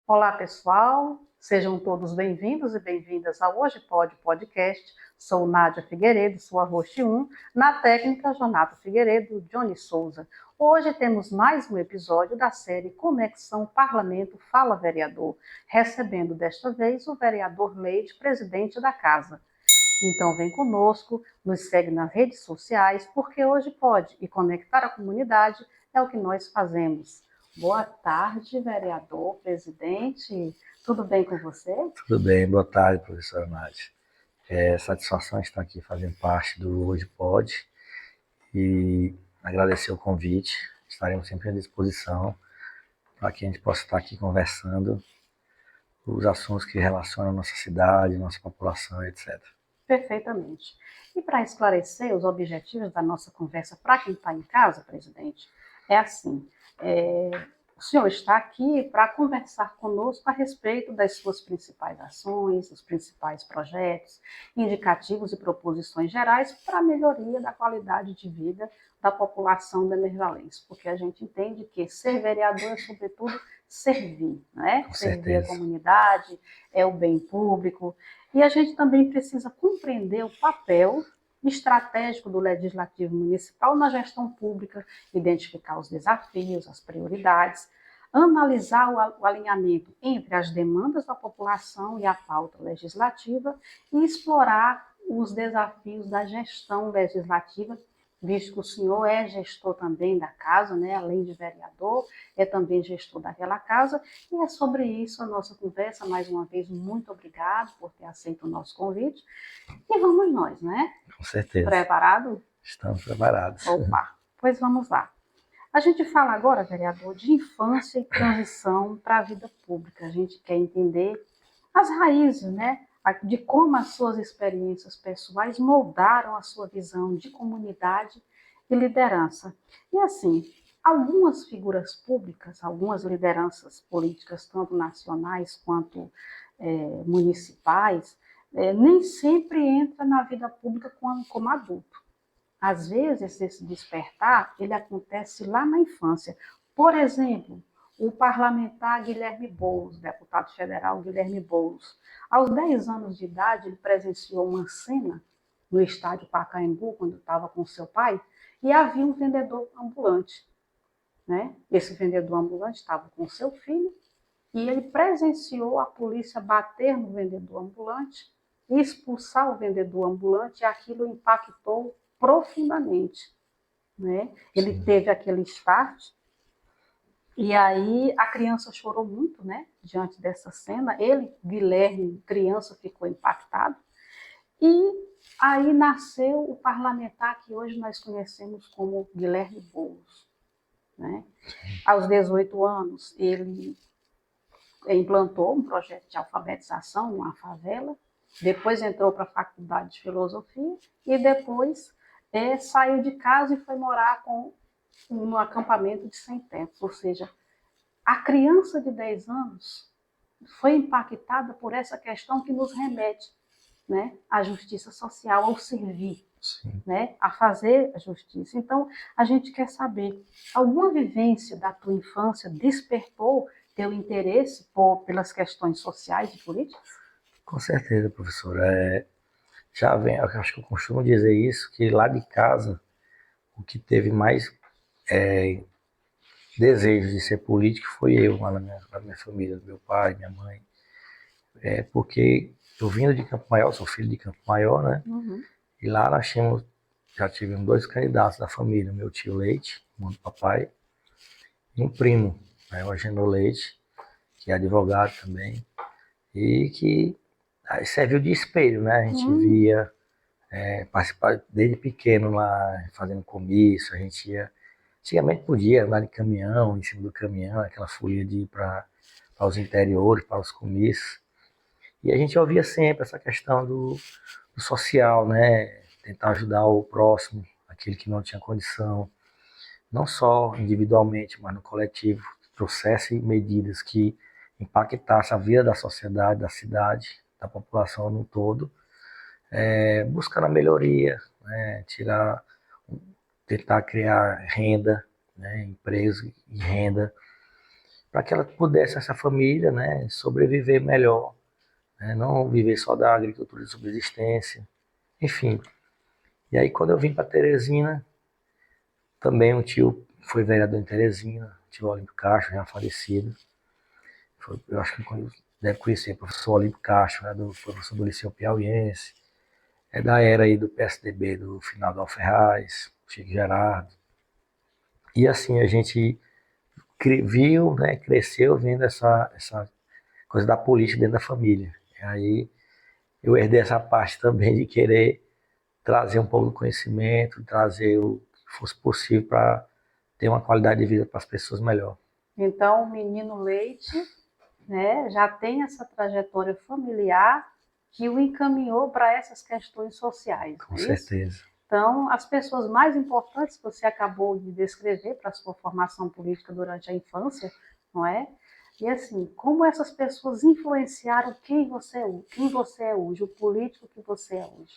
Olá, pessoal. Sejam todos bem-vindos e bem-vindas ao Hoje Pode Podcast. Sou Nádia Figueiredo, sua host 1, na técnica Jonathan Figueiredo, Johnny Souza. Hoje temos mais um episódio da série Conexão Parlamento Fala Vereador, recebendo desta vez o vereador Leite, presidente da casa. Então vem conosco, nos segue nas redes sociais, porque hoje pode, e conectar a comunidade é o que nós fazemos. Boa tarde, vereador, presidente. Tudo bem com você? Tudo bem, boa tarde, professora Nádia. Satisfação estar aqui fazendo parte do Hoje Pode e agradecer o convite. Estaremos sempre à disposição para que a gente possa estar aqui conversando os assuntos que relacionam a nossa cidade, nossa população, etc. Perfeitamente. E para esclarecer os objetivos da nossa conversa para quem está em casa, presidente, é assim, o senhor está aqui para conversar conosco a respeito das suas principais ações, dos principais projetos, indicativos e proposições gerais para a melhoria da qualidade de vida da população demervalense, porque a gente entende que ser vereador é, sobretudo, servir, né? Com Servir a certeza. comunidade, é o bem público, e a gente também precisa compreender o papel estratégico do Legislativo Municipal na gestão pública, identificar os desafios, as prioridades, analisar o alinhamento entre as demandas da população e a pauta legislativa e explorar os desafios da gestão legislativa, visto que o senhor é gestor também da casa, né? Além de vereador, é também gestor daquela casa, e é sobre isso a nossa conversa. Mais uma vez, muito obrigado por ter aceito o nosso convite, e vamos nós, né? Com certeza. Preparado? Estamos preparados. Opa, pois vamos lá. A gente fala agora, vereador, de infância e transição para a vida pública. A gente quer entender as raízes, né, de como as suas experiências pessoais moldaram a sua visão de comunidade e liderança. E assim, algumas figuras públicas, algumas lideranças políticas, tanto nacionais quanto municipais, nem sempre entram na vida pública como adulto. Às vezes, esse despertar, ele acontece lá na infância. Por exemplo, o parlamentar Guilherme Boulos, deputado federal Guilherme Boulos, aos 10 anos de idade, ele presenciou uma cena no estádio Pacaembu, quando estava com seu pai, e havia um vendedor ambulante, né? Esse vendedor ambulante estava com seu filho e ele presenciou a polícia bater no vendedor ambulante, expulsar o vendedor ambulante, e aquilo impactou profundamente, né? Ele Sim. teve aquele start, e aí a criança chorou muito, né? Diante dessa cena, ele, Guilherme, criança, ficou impactado, e aí nasceu o parlamentar que hoje nós conhecemos como Guilherme Boulos, né? Aos 18 anos, ele implantou um projeto de alfabetização numa favela, depois entrou para a faculdade de filosofia e depois saiu de casa e foi morar no acampamento de Sem Teto. Ou seja, a criança de 10 anos foi impactada por essa questão que nos remete, né, à justiça social, ao servir, né, a fazer a justiça. Então, a gente quer saber, alguma vivência da tua infância despertou teu interesse pelas questões sociais e políticas? Com certeza, professora. Já vem, eu acho que eu costumo dizer isso, que lá de casa, o que teve mais desejo de ser político foi eu, lá na minha família, meu pai, minha mãe. Porque eu vindo de Campo Maior, sou filho de Campo Maior, né? Uhum. E lá já tivemos dois candidatos da família, meu tio Leite, irmão do papai, e um primo, né, o Agenor Leite, que é advogado também, e que aí serviu de espelho, né? A gente via participar desde pequeno lá, fazendo comício, a gente ia. Antigamente podia andar de caminhão, em cima do caminhão, aquela folia de ir para os interiores, para os comícios. E a gente ouvia sempre essa questão do social, né? Tentar ajudar o próximo, aquele que não tinha condição, não só individualmente, mas no coletivo, trouxesse medidas que impactassem a vida da sociedade, da cidade, da população no todo, buscando a melhoria, né? Tentar criar renda, né? Emprego e renda, para que ela pudesse, essa família, né, sobreviver melhor, né, não viver só da agricultura de subsistência, enfim. E aí quando eu vim para Teresina, também um tio foi vereador em Teresina, o tio Olímpio Castro, já falecido. Eu acho que deve conhecer o professor Olímpio Castro, né, foi professor do Liceu Piauiense, é da era aí do PSDB, do final do Alferraz, Chico Gerardo. E assim, a gente viu, né, cresceu vendo essa coisa da política dentro da família. E aí eu herdei essa parte também de querer trazer um pouco do conhecimento, trazer o que fosse possível para ter uma qualidade de vida para as pessoas melhor. Então, o menino Leite, né, já tem essa trajetória familiar que o encaminhou para essas questões sociais. Com não é certeza. Isso? Então, as pessoas mais importantes que você acabou de descrever para a sua formação política durante a infância, não é? E assim, como essas pessoas influenciaram quem você é hoje, o político que você é hoje?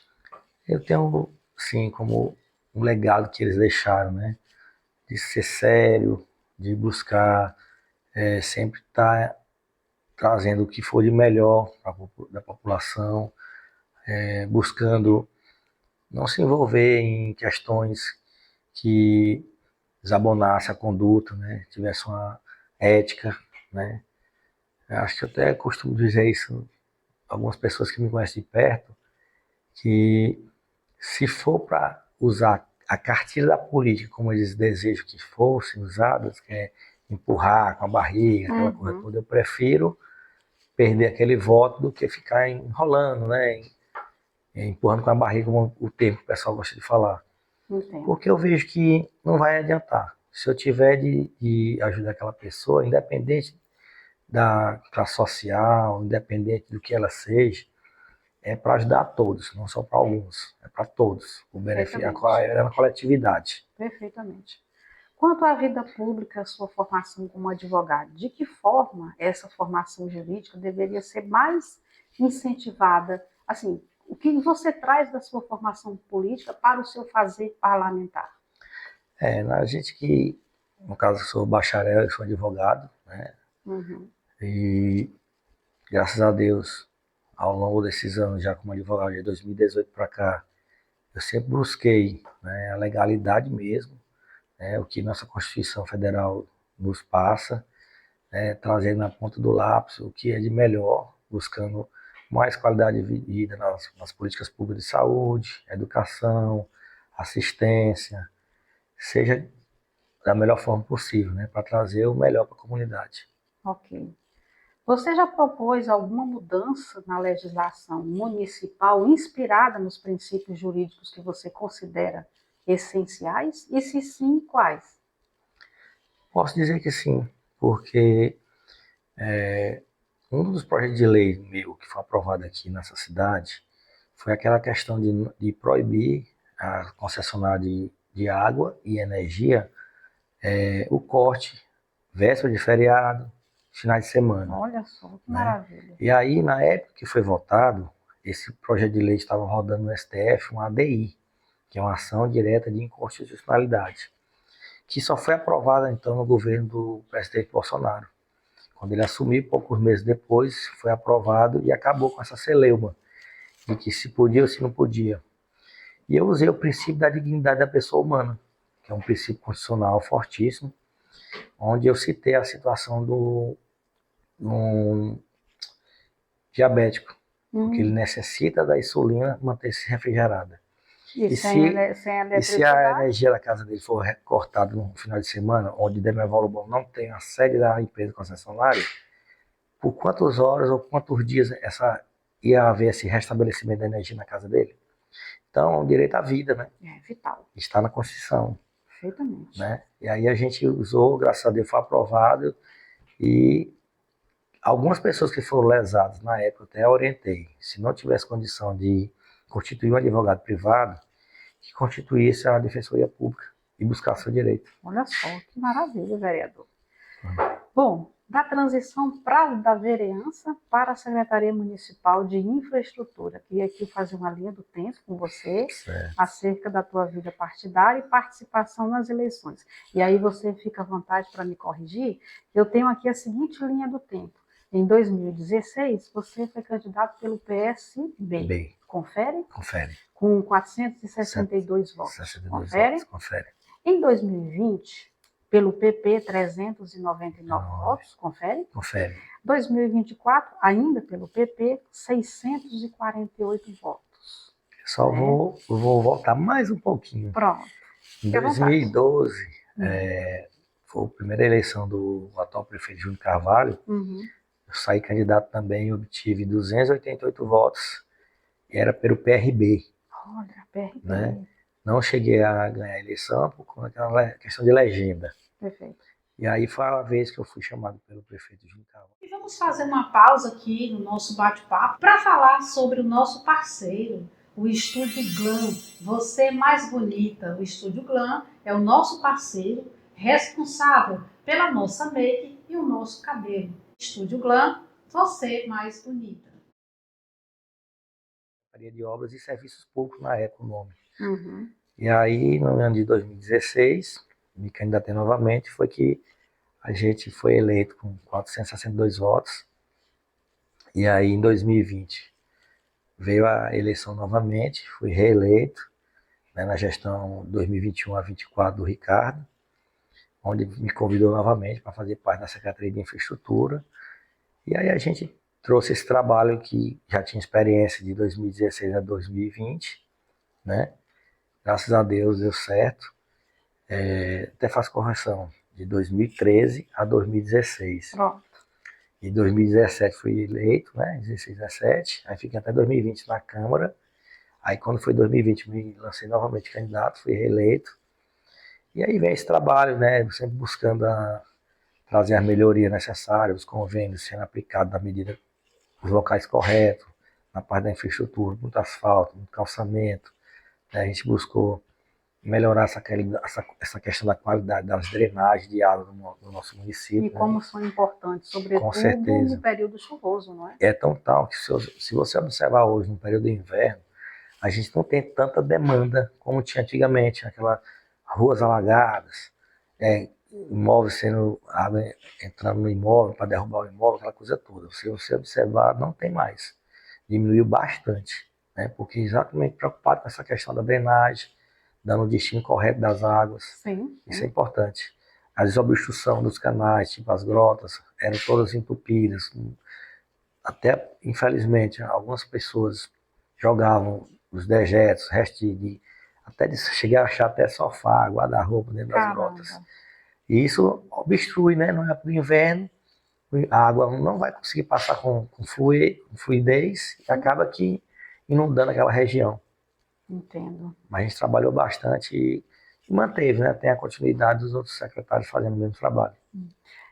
Eu tenho, sim, como um legado que eles deixaram, né? De ser sério, de buscar sempre estar trazendo o que for de melhor da população, buscando não se envolver em questões que desabonasse a conduta, né? Tivesse uma ética, né? Eu acho que eu até costumo dizer isso a algumas pessoas que me conhecem de perto, que se for para usar a cartilha da política como eles desejam que fossem usadas, que é empurrar com a barriga, aquela coisa toda, eu prefiro perder aquele voto do que ficar enrolando, né? Empurrando com a barriga, como o termo que o pessoal gosta de falar. Entendo. Porque eu vejo que não vai adiantar. Se eu tiver de ajudar aquela pessoa, independente da classe social, independente do que ela seja, é para ajudar a todos, não só para alguns, é para todos. O benefício é na coletividade. Perfeitamente. Quanto à vida pública, sua formação como advogado, de que forma essa formação jurídica deveria ser mais incentivada? Assim, o que você traz da sua formação política para o seu fazer parlamentar? A gente que, no caso, eu sou bacharel, eu sou advogado, né? Uhum. E graças a Deus, ao longo desses anos, já como advogado, de 2018 para cá, eu sempre busquei, né, a legalidade mesmo, né, o que nossa Constituição Federal nos passa, né, trazendo na ponta do lápis o que é de melhor, buscando mais qualidade de vida nas políticas públicas de saúde, educação, assistência, seja da melhor forma possível, né, para trazer o melhor para a comunidade. Ok. Você já propôs alguma mudança na legislação municipal inspirada nos princípios jurídicos que você considera essenciais? E se sim, quais? Posso dizer que sim, porque um dos projetos de lei meu que foi aprovado aqui nessa cidade foi aquela questão de proibir a concessionária de água e energia o corte, véspera de feriado, finais de semana. Olha só, que Né? maravilha. E aí, na época que foi votado, esse projeto de lei estava rodando no STF, um ADI, que é uma ação direta de inconstitucionalidade, que só foi aprovada então no governo do presidente Bolsonaro. Quando ele assumiu, poucos meses depois, foi aprovado e acabou com essa celeuma de que se podia ou se não podia. E eu usei o princípio da dignidade da pessoa humana, que é um princípio constitucional fortíssimo, onde eu citei a situação do um diabético, porque ele necessita da insulina manter-se refrigerada. E E se a energia da casa dele for cortada no final de semana, onde Demerval Lobão não tem a sede da empresa concessionária, por quantas horas ou quantos dias ia haver esse restabelecimento da energia na casa dele? Então, o direito à vida, né? É vital. Está na Constituição. Perfeitamente. Né? E aí a gente usou, graças a Deus foi aprovado, e algumas pessoas que foram lesadas na época, eu até orientei, se não tivesse condição de constituir um advogado privado, que constituísse a Defensoria Pública e buscasse seu direito. Olha só, que maravilha, vereador. Bom, da transição da vereança para a Secretaria Municipal de Infraestrutura. Queria aqui fazer uma linha do tempo com você, certo. acerca da tua vida partidária e participação nas eleições. E aí você fica à vontade para me corrigir. Eu tenho aqui a seguinte linha do tempo. Em 2016, você foi candidato pelo PSB. Confere? Confere. Com 462 votos. 62 Confere? votos. Confere. Em 2020, pelo PP, 399 votos. Confere? Confere. 2024, ainda pelo PP, 648 votos. Só vou voltar mais um pouquinho. Pronto. Em 2012, foi a primeira eleição do atual prefeito Júnior Carvalho. Eu saí candidato também e obtive 288 votos. E era pelo PRB. Olha, PRB. Né? Não cheguei a ganhar a eleição por conta daquela questão de legenda. Perfeito. E aí foi a vez que eu fui chamado pelo prefeito Júnior Carvalho. E vamos fazer uma pausa aqui no nosso bate-papo para falar sobre o nosso parceiro, o Estúdio Glam. Você Mais Bonita. O Estúdio Glam é o nosso parceiro responsável pela nossa make e o nosso cabelo. Estúdio Glam, você mais bonita. De obras e serviços públicos na época, o nome. E aí, no ano de 2016, me candidatei novamente, foi que a gente foi eleito com 462 votos. E aí, em 2020, veio a eleição novamente, fui reeleito, né, na gestão 2021 a 2024 do Ricardo, onde me convidou novamente para fazer parte da Secretaria de Infraestrutura. E aí a gente trouxe esse trabalho que já tinha experiência de 2016 a 2020, né? Graças a Deus deu certo. Até faço correção, de 2013 a 2016. Pronto. Em 2017 fui eleito, né? 16, 17. Aí fiquei até 2020 na Câmara. Aí quando foi 2020 me lancei novamente candidato, fui reeleito. E aí vem esse trabalho, né? Sempre buscando trazer as melhorias necessárias, os convênios sendo aplicados na medida, os locais corretos, na parte da infraestrutura, muito asfalto, muito calçamento. Né? A gente buscou melhorar essa questão da qualidade das drenagens de água no nosso município. E como são importantes, sobretudo no período chuvoso, não é? É tão tal que se você observar hoje, no período do inverno, a gente não tem tanta demanda como tinha antigamente, aquelas ruas alagadas, imóveis sendo água entrando no imóvel para derrubar o imóvel, aquela coisa toda. Se você observar, não tem mais. Diminuiu bastante, né? Porque exatamente preocupado com essa questão da drenagem, dando o destino correto das águas. Sim. Isso é importante. A desobstrução dos canais, tipo as grotas, eram todas entupidas. Até, infelizmente, algumas pessoas jogavam os dejetos, restos até de chegar a achar até sofá, guarda-roupa dentro das grotas. E isso obstrui, né? No inverno, a água não vai conseguir passar com fluidez e acaba que inundando aquela região. Entendo. Mas a gente trabalhou bastante e manteve, né? Tem a continuidade dos outros secretários fazendo o mesmo trabalho.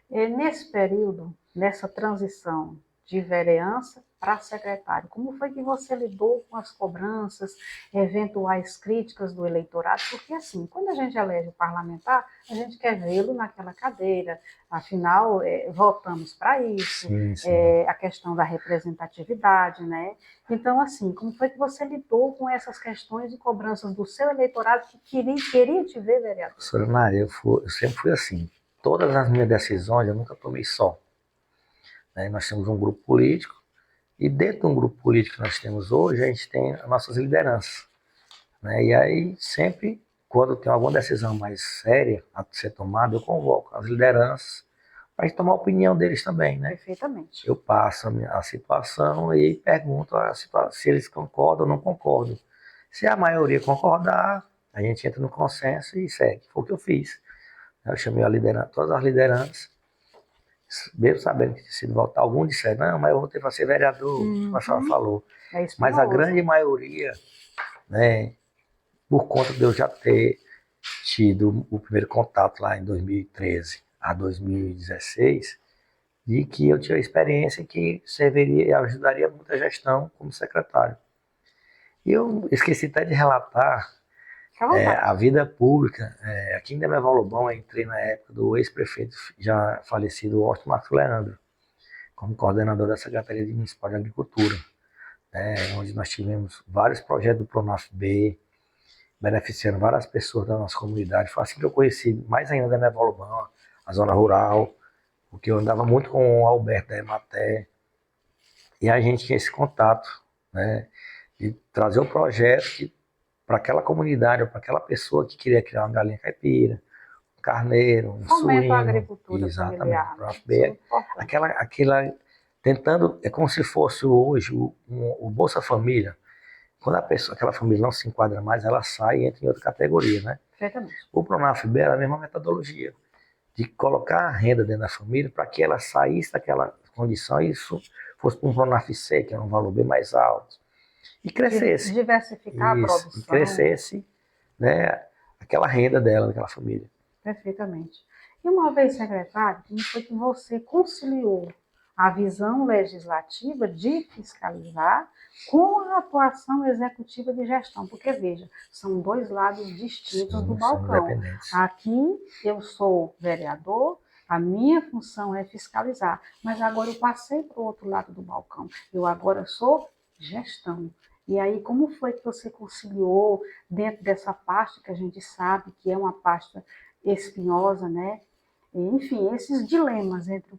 Nesse período, nessa transição de vereança para secretário, como foi que você lidou com as cobranças, eventuais críticas do eleitorado? Porque assim, quando a gente elege o parlamentar, a gente quer vê-lo naquela cadeira, afinal, votamos para isso, Sim. A questão da representatividade, né? Então, assim, como foi que você lidou com essas questões de cobranças do seu eleitorado que queria te ver vereador? Professora Maria, eu sempre fui assim. Todas as minhas decisões eu nunca tomei só. Né? Nós temos um grupo político, e dentro de um grupo político que nós temos hoje, a gente tem as nossas lideranças. Né? E aí, sempre, quando tem alguma decisão mais séria a ser tomada, eu convoco as lideranças para a gente tomar a opinião deles também. Né? Perfeitamente. Eu passo a situação e pergunto se eles concordam ou não concordam. Se a maioria concordar, a gente entra no consenso e segue. Foi o que eu fiz. Eu chamei todas as lideranças, mesmo sabendo que tinha sido votado. Alguns disseram, não, mas eu votei para ser vereador, como a senhora falou. Mas a grande maioria, né, por conta de eu já ter tido o primeiro contato lá em 2013 a 2016, de que eu tinha experiência que serviria e ajudaria muito a gestão como secretário. E eu esqueci até de relatar Fica à vontade. A vida pública, aqui em Demerval Lobão, eu entrei na época do ex-prefeito já falecido, Horto Marcos Leandro, como coordenador da Secretaria Municipal de Agricultura, onde nós tivemos vários projetos do Pronaf-B, beneficiando várias pessoas da nossa comunidade. Foi assim que eu conheci mais ainda Demerval Lobão, a zona rural, porque eu andava muito com o Alberto da Emater, e a gente tinha esse contato, né, de trazer o projeto para aquela comunidade, ou para aquela pessoa que queria criar uma galinha caipira, um carneiro, um Fomenta a suíno. agricultura Exatamente. familiar, né? Isso é muito importante. Aquela, tentando, é como se fosse hoje o Bolsa Família. Quando aquela família não se enquadra mais, ela sai e entra em outra categoria, né? Perfeitamente. O Pronaf-B era a mesma metodologia, de colocar a renda dentro da família para que ela saísse daquela condição e isso fosse para um Pronaf-C, que era um valor bem mais alto, e crescesse. Diversificar a produção. E crescesse, né, aquela renda dela, daquela família. Perfeitamente. E uma vez secretário, como foi que você conciliou a visão legislativa de fiscalizar com a atuação executiva de gestão? Porque, veja, são dois lados distintos do balcão. Aqui eu sou vereador, a minha função é fiscalizar, mas agora eu passei para o outro lado do balcão. Eu agora sou gestão. E aí, como foi que você conciliou dentro dessa pasta que a gente sabe que é uma pasta espinhosa, né? Enfim, esses dilemas entre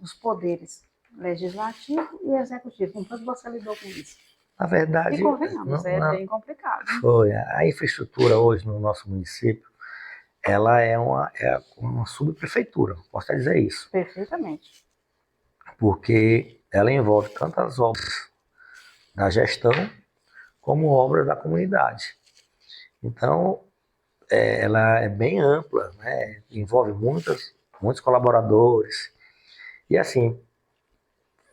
os poderes legislativo e executivo. Como foi que você lidou com isso? Na verdade, e convenhamos, bem complicado. Foi. A infraestrutura hoje no nosso município, ela é uma subprefeitura, posso dizer isso. Perfeitamente. Porque ela envolve tantas obras da gestão como obras da comunidade. Então, ela é bem ampla, né? Envolve muitos colaboradores. E assim,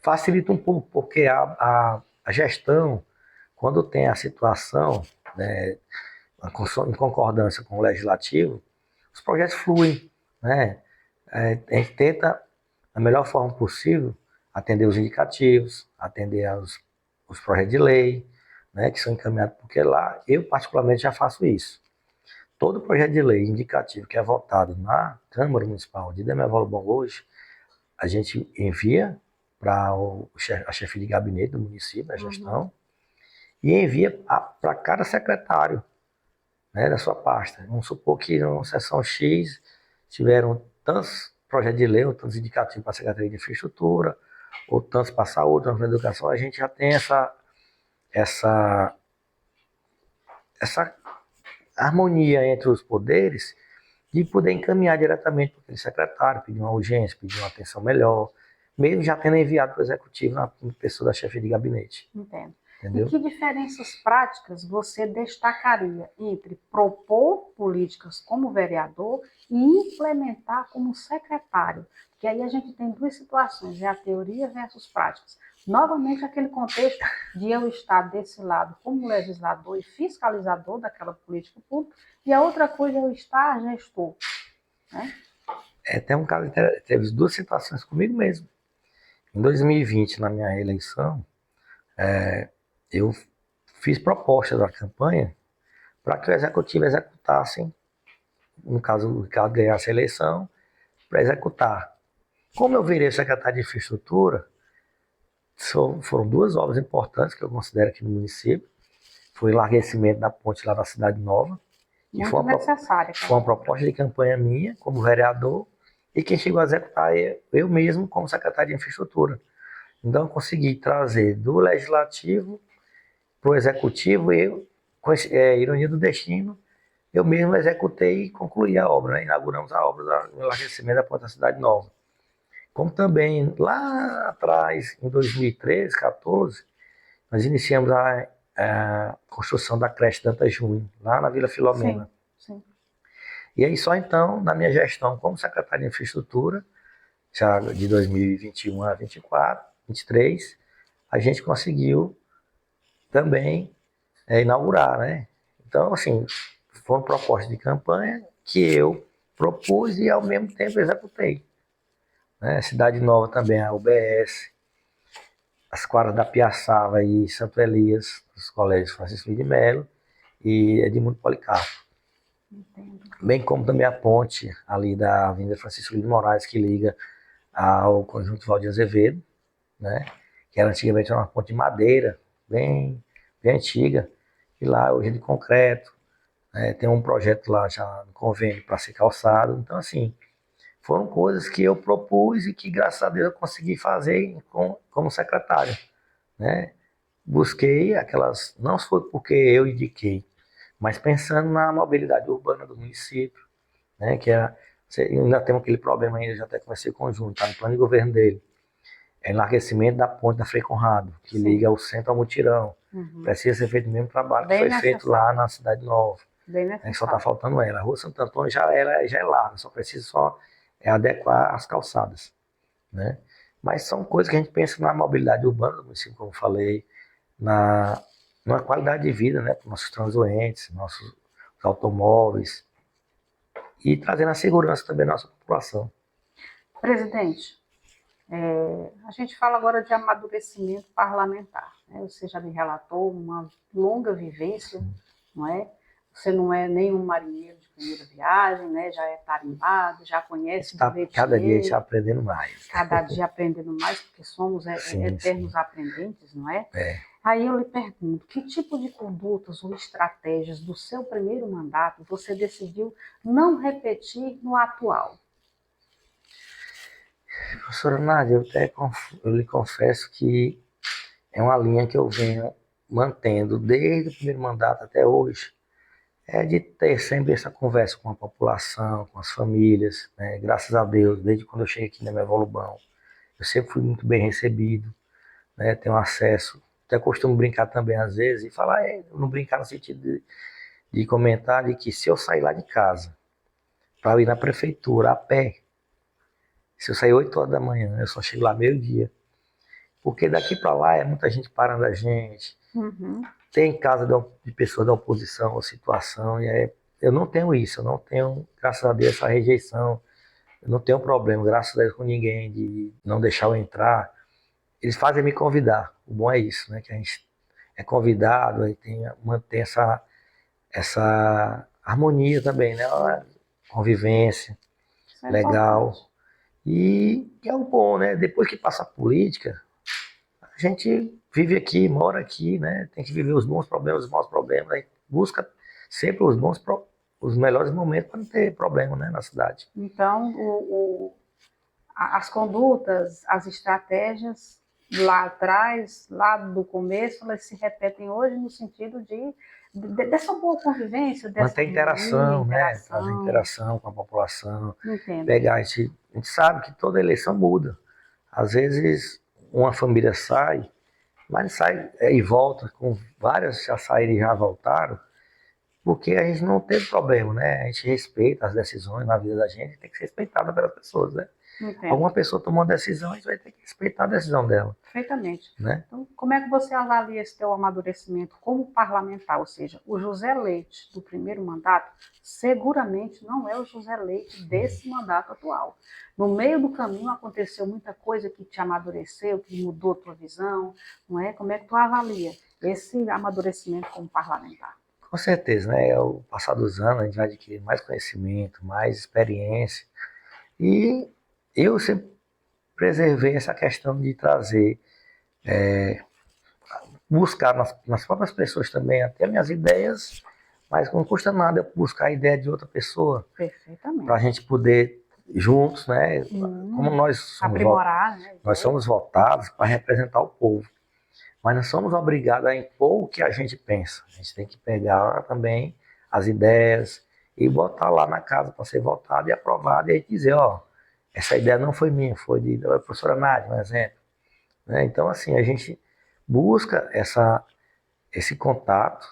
facilita um pouco, porque a gestão, quando tem a situação, né, em concordância com o legislativo, os projetos fluem, né? A gente tenta, da melhor forma possível, atender os indicativos, atender os projetos de lei, né, que são encaminhados, porque lá, eu particularmente já faço isso. Todo projeto de lei indicativo que é votado na Câmara Municipal de Demerval Lobão hoje, a gente envia para a chefe de gabinete do município, a gestão, e envia para cada secretário, né, da sua pasta. Vamos supor que na sessão X tiveram tantos projetos de lei, ou tantos indicativos para a Secretaria de Infraestrutura, ou tantos para a saúde, ou para a educação, a gente já tem essa harmonia entre os poderes de poder encaminhar diretamente para aquele secretário, pedir uma urgência, pedir uma atenção melhor, mesmo já tendo enviado para o executivo na pessoa da chefe de gabinete. Entendo. Entendeu? E que diferenças práticas você destacaria entre propor políticas como vereador e implementar como secretário? Porque aí a gente tem duas situações, a teoria versus práticas. Novamente, aquele contexto de eu estar desse lado como legislador e fiscalizador daquela política pública, e a outra coisa é eu estar gestor. Né? Tem um caso, teve duas situações comigo mesmo. Em 2020, na minha reeleição, eu fiz proposta da campanha para que o executivo executasse, no caso o Ricardo ganhasse a eleição, para executar. Como eu virei secretário de infraestrutura, foram duas obras importantes que eu considero aqui no município. Foi o enlarguecimento da ponte lá da Cidade Nova, que foi uma proposta de campanha minha, como vereador, e quem chegou a executar eu mesmo, como secretário de infraestrutura. Então eu consegui trazer do legislativo para o executivo, e eu, com ironia do destino, eu mesmo executei e concluí a obra, né? Inauguramos a obra do enlarguecimento da ponte da Cidade Nova. Como também, lá atrás, em 2013, 2014, nós iniciamos a construção da creche Danta Júnior, lá na Vila Filomena. Sim. E aí só então, na minha gestão como secretário de infraestrutura, já de 2021 a 2024, 2023, a gente conseguiu também inaugurar, né? Então, assim, foi uma proposta de campanha que eu propus e ao mesmo tempo executei. Né? Cidade Nova também, a UBS, as quadras da Piaçava e Santo Elias, os colégios Francisco de Melo, e Edmundo Policarpo. Entendo. Bem como também a ponte ali da Avenida Francisco Lino Moraes, que liga ao Conjunto Valdir Azevedo, né? Que era antigamente uma ponte de madeira, bem, bem antiga, e lá hoje é de concreto, né? Tem um projeto lá já no convênio para ser calçado. Então, assim, foram coisas que eu propus e que, graças a Deus, eu consegui fazer como secretário, né? Busquei aquelas, não foi porque eu indiquei, mas pensando na mobilidade urbana do município, né? Que era, ainda tem aquele problema ainda, eu já até conversei com o Júnior, está no plano de governo dele, é enlarguecimento da ponte da Frei Conrado, que Sim. liga o centro ao Mutirão. Uhum. Precisa ser feito o mesmo trabalho Bem que foi feito lá na Cidade Nova. Bem Né? Só está necessário. faltando ela. A Rua Santo Antônio já é larga, só precisa adequar as calçadas. Né? Mas são coisas que a gente pensa na mobilidade urbana do município, como eu falei, na qualidade de vida, né, para nossos transeuntes, nossos automóveis, e trazendo a segurança também à nossa população. Presidente, a gente fala agora de amadurecimento parlamentar, né? Você já me relatou uma longa vivência, não é? Você não é nenhum marinheiro de primeira viagem, né? Já é tarimbado, já conhece o métier. Cada dia a gente está aprendendo mais. Cada dia aprendendo mais, porque somos eternos aprendentes, não é? Aí eu lhe pergunto, que tipo de condutas ou estratégias do seu primeiro mandato você decidiu não repetir no atual? Professora Nádia, eu lhe confesso que é uma linha que eu venho mantendo desde o primeiro mandato até hoje, é de ter sempre essa conversa com a população, com as famílias, né? Graças a Deus, desde quando eu cheguei aqui na minha Volubão, eu sempre fui muito bem recebido, né? Tenho acesso, até costumo brincar também às vezes, e falar, não brincar no sentido de comentar de que se eu sair lá de casa para ir na prefeitura a pé, se eu sair 8 horas da manhã, eu só chego lá meio-dia. Porque daqui para lá é muita gente parando a gente. Uhum. Tem casa de pessoas da oposição ou situação. Eu não tenho isso, eu não tenho, graças a Deus, essa rejeição. Eu não tenho problema, graças a Deus, com ninguém de não deixar eu entrar. Eles fazem me convidar. O bom é isso, né? Que a gente é convidado e mantém essa harmonia também, né? Uma convivência legal. Importante. E é o bom, né? Depois que passa a política, a gente vive aqui, mora aqui, né? Tem que viver os bons problemas, os maus problemas. A gente busca sempre os melhores momentos para não ter problema, né, na cidade. Então, as condutas, as estratégias lá atrás, lá do começo, elas se repetem hoje no sentido dessa boa convivência, dessa manter interação, né? Fazer interação com a população. Entendo. A gente sabe que toda eleição muda. Às vezes uma família sai, mas sai e volta, com várias já saíram e já voltaram, porque a gente não teve problema, né? A gente respeita as decisões na vida da gente, tem que ser respeitada pelas pessoas, né? Entendo. Alguma pessoa tomou uma decisão, a gente vai ter que respeitar a decisão dela. Perfeitamente. Né? Então, como é que você avalia esse teu amadurecimento como parlamentar? Ou seja, o José Leite do primeiro mandato seguramente não é o José Leite desse mandato atual. No meio do caminho aconteceu muita coisa que te amadureceu, que mudou a tua visão, não é? Como é que tu avalia esse amadurecimento como parlamentar? Com certeza, né? Ao passar dos anos, a gente vai adquirir mais conhecimento, mais experiência. E eu sempre preservei essa questão de trazer, buscar nas próprias pessoas também até minhas ideias, mas não custa nada eu buscar a ideia de outra pessoa. Perfeitamente. Para a gente poder, juntos, né? Como nós somos, aprimorar, né? Nós somos votados para representar o povo. Mas não somos obrigados a impor o que a gente pensa. A gente tem que pegar também as ideias e botar lá na casa para ser votado e aprovado, e aí dizer, ó, essa ideia não foi minha, foi da professora Nádia, um exemplo. Né? Então, assim, a gente busca esse contato,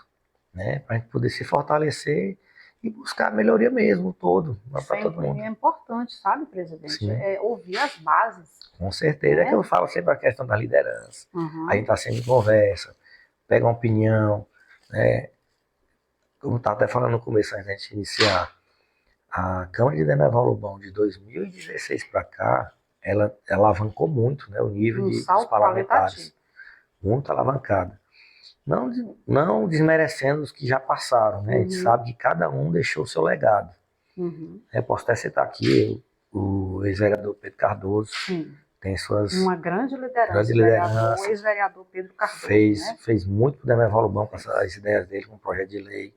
né, para a gente poder se fortalecer e buscar a melhoria mesmo, todo, para todo mundo. É importante, sabe, presidente? Sim. Ouvir as bases. Com certeza, é que eu falo sempre a questão da liderança. Uhum. A gente está sempre em conversa, pega uma opinião, né? Como estava até falando no começo, antes da gente iniciar, a Câmara de Demerval Lobão de 2016 para cá, ela alavancou muito, né, o nível dos parlamentares. Muito alavancada. Não, não desmerecendo os que já passaram, né? A gente sabe que cada um deixou o seu legado. Eu posso até citar aqui o ex-vereador Pedro Cardoso, Sim. tem suas Uma grande grandes liderança, o lideranças, ex-vereador Pedro Cardoso, né? fez muito por Demerval Lobão com as ideias dele, com um projeto de lei,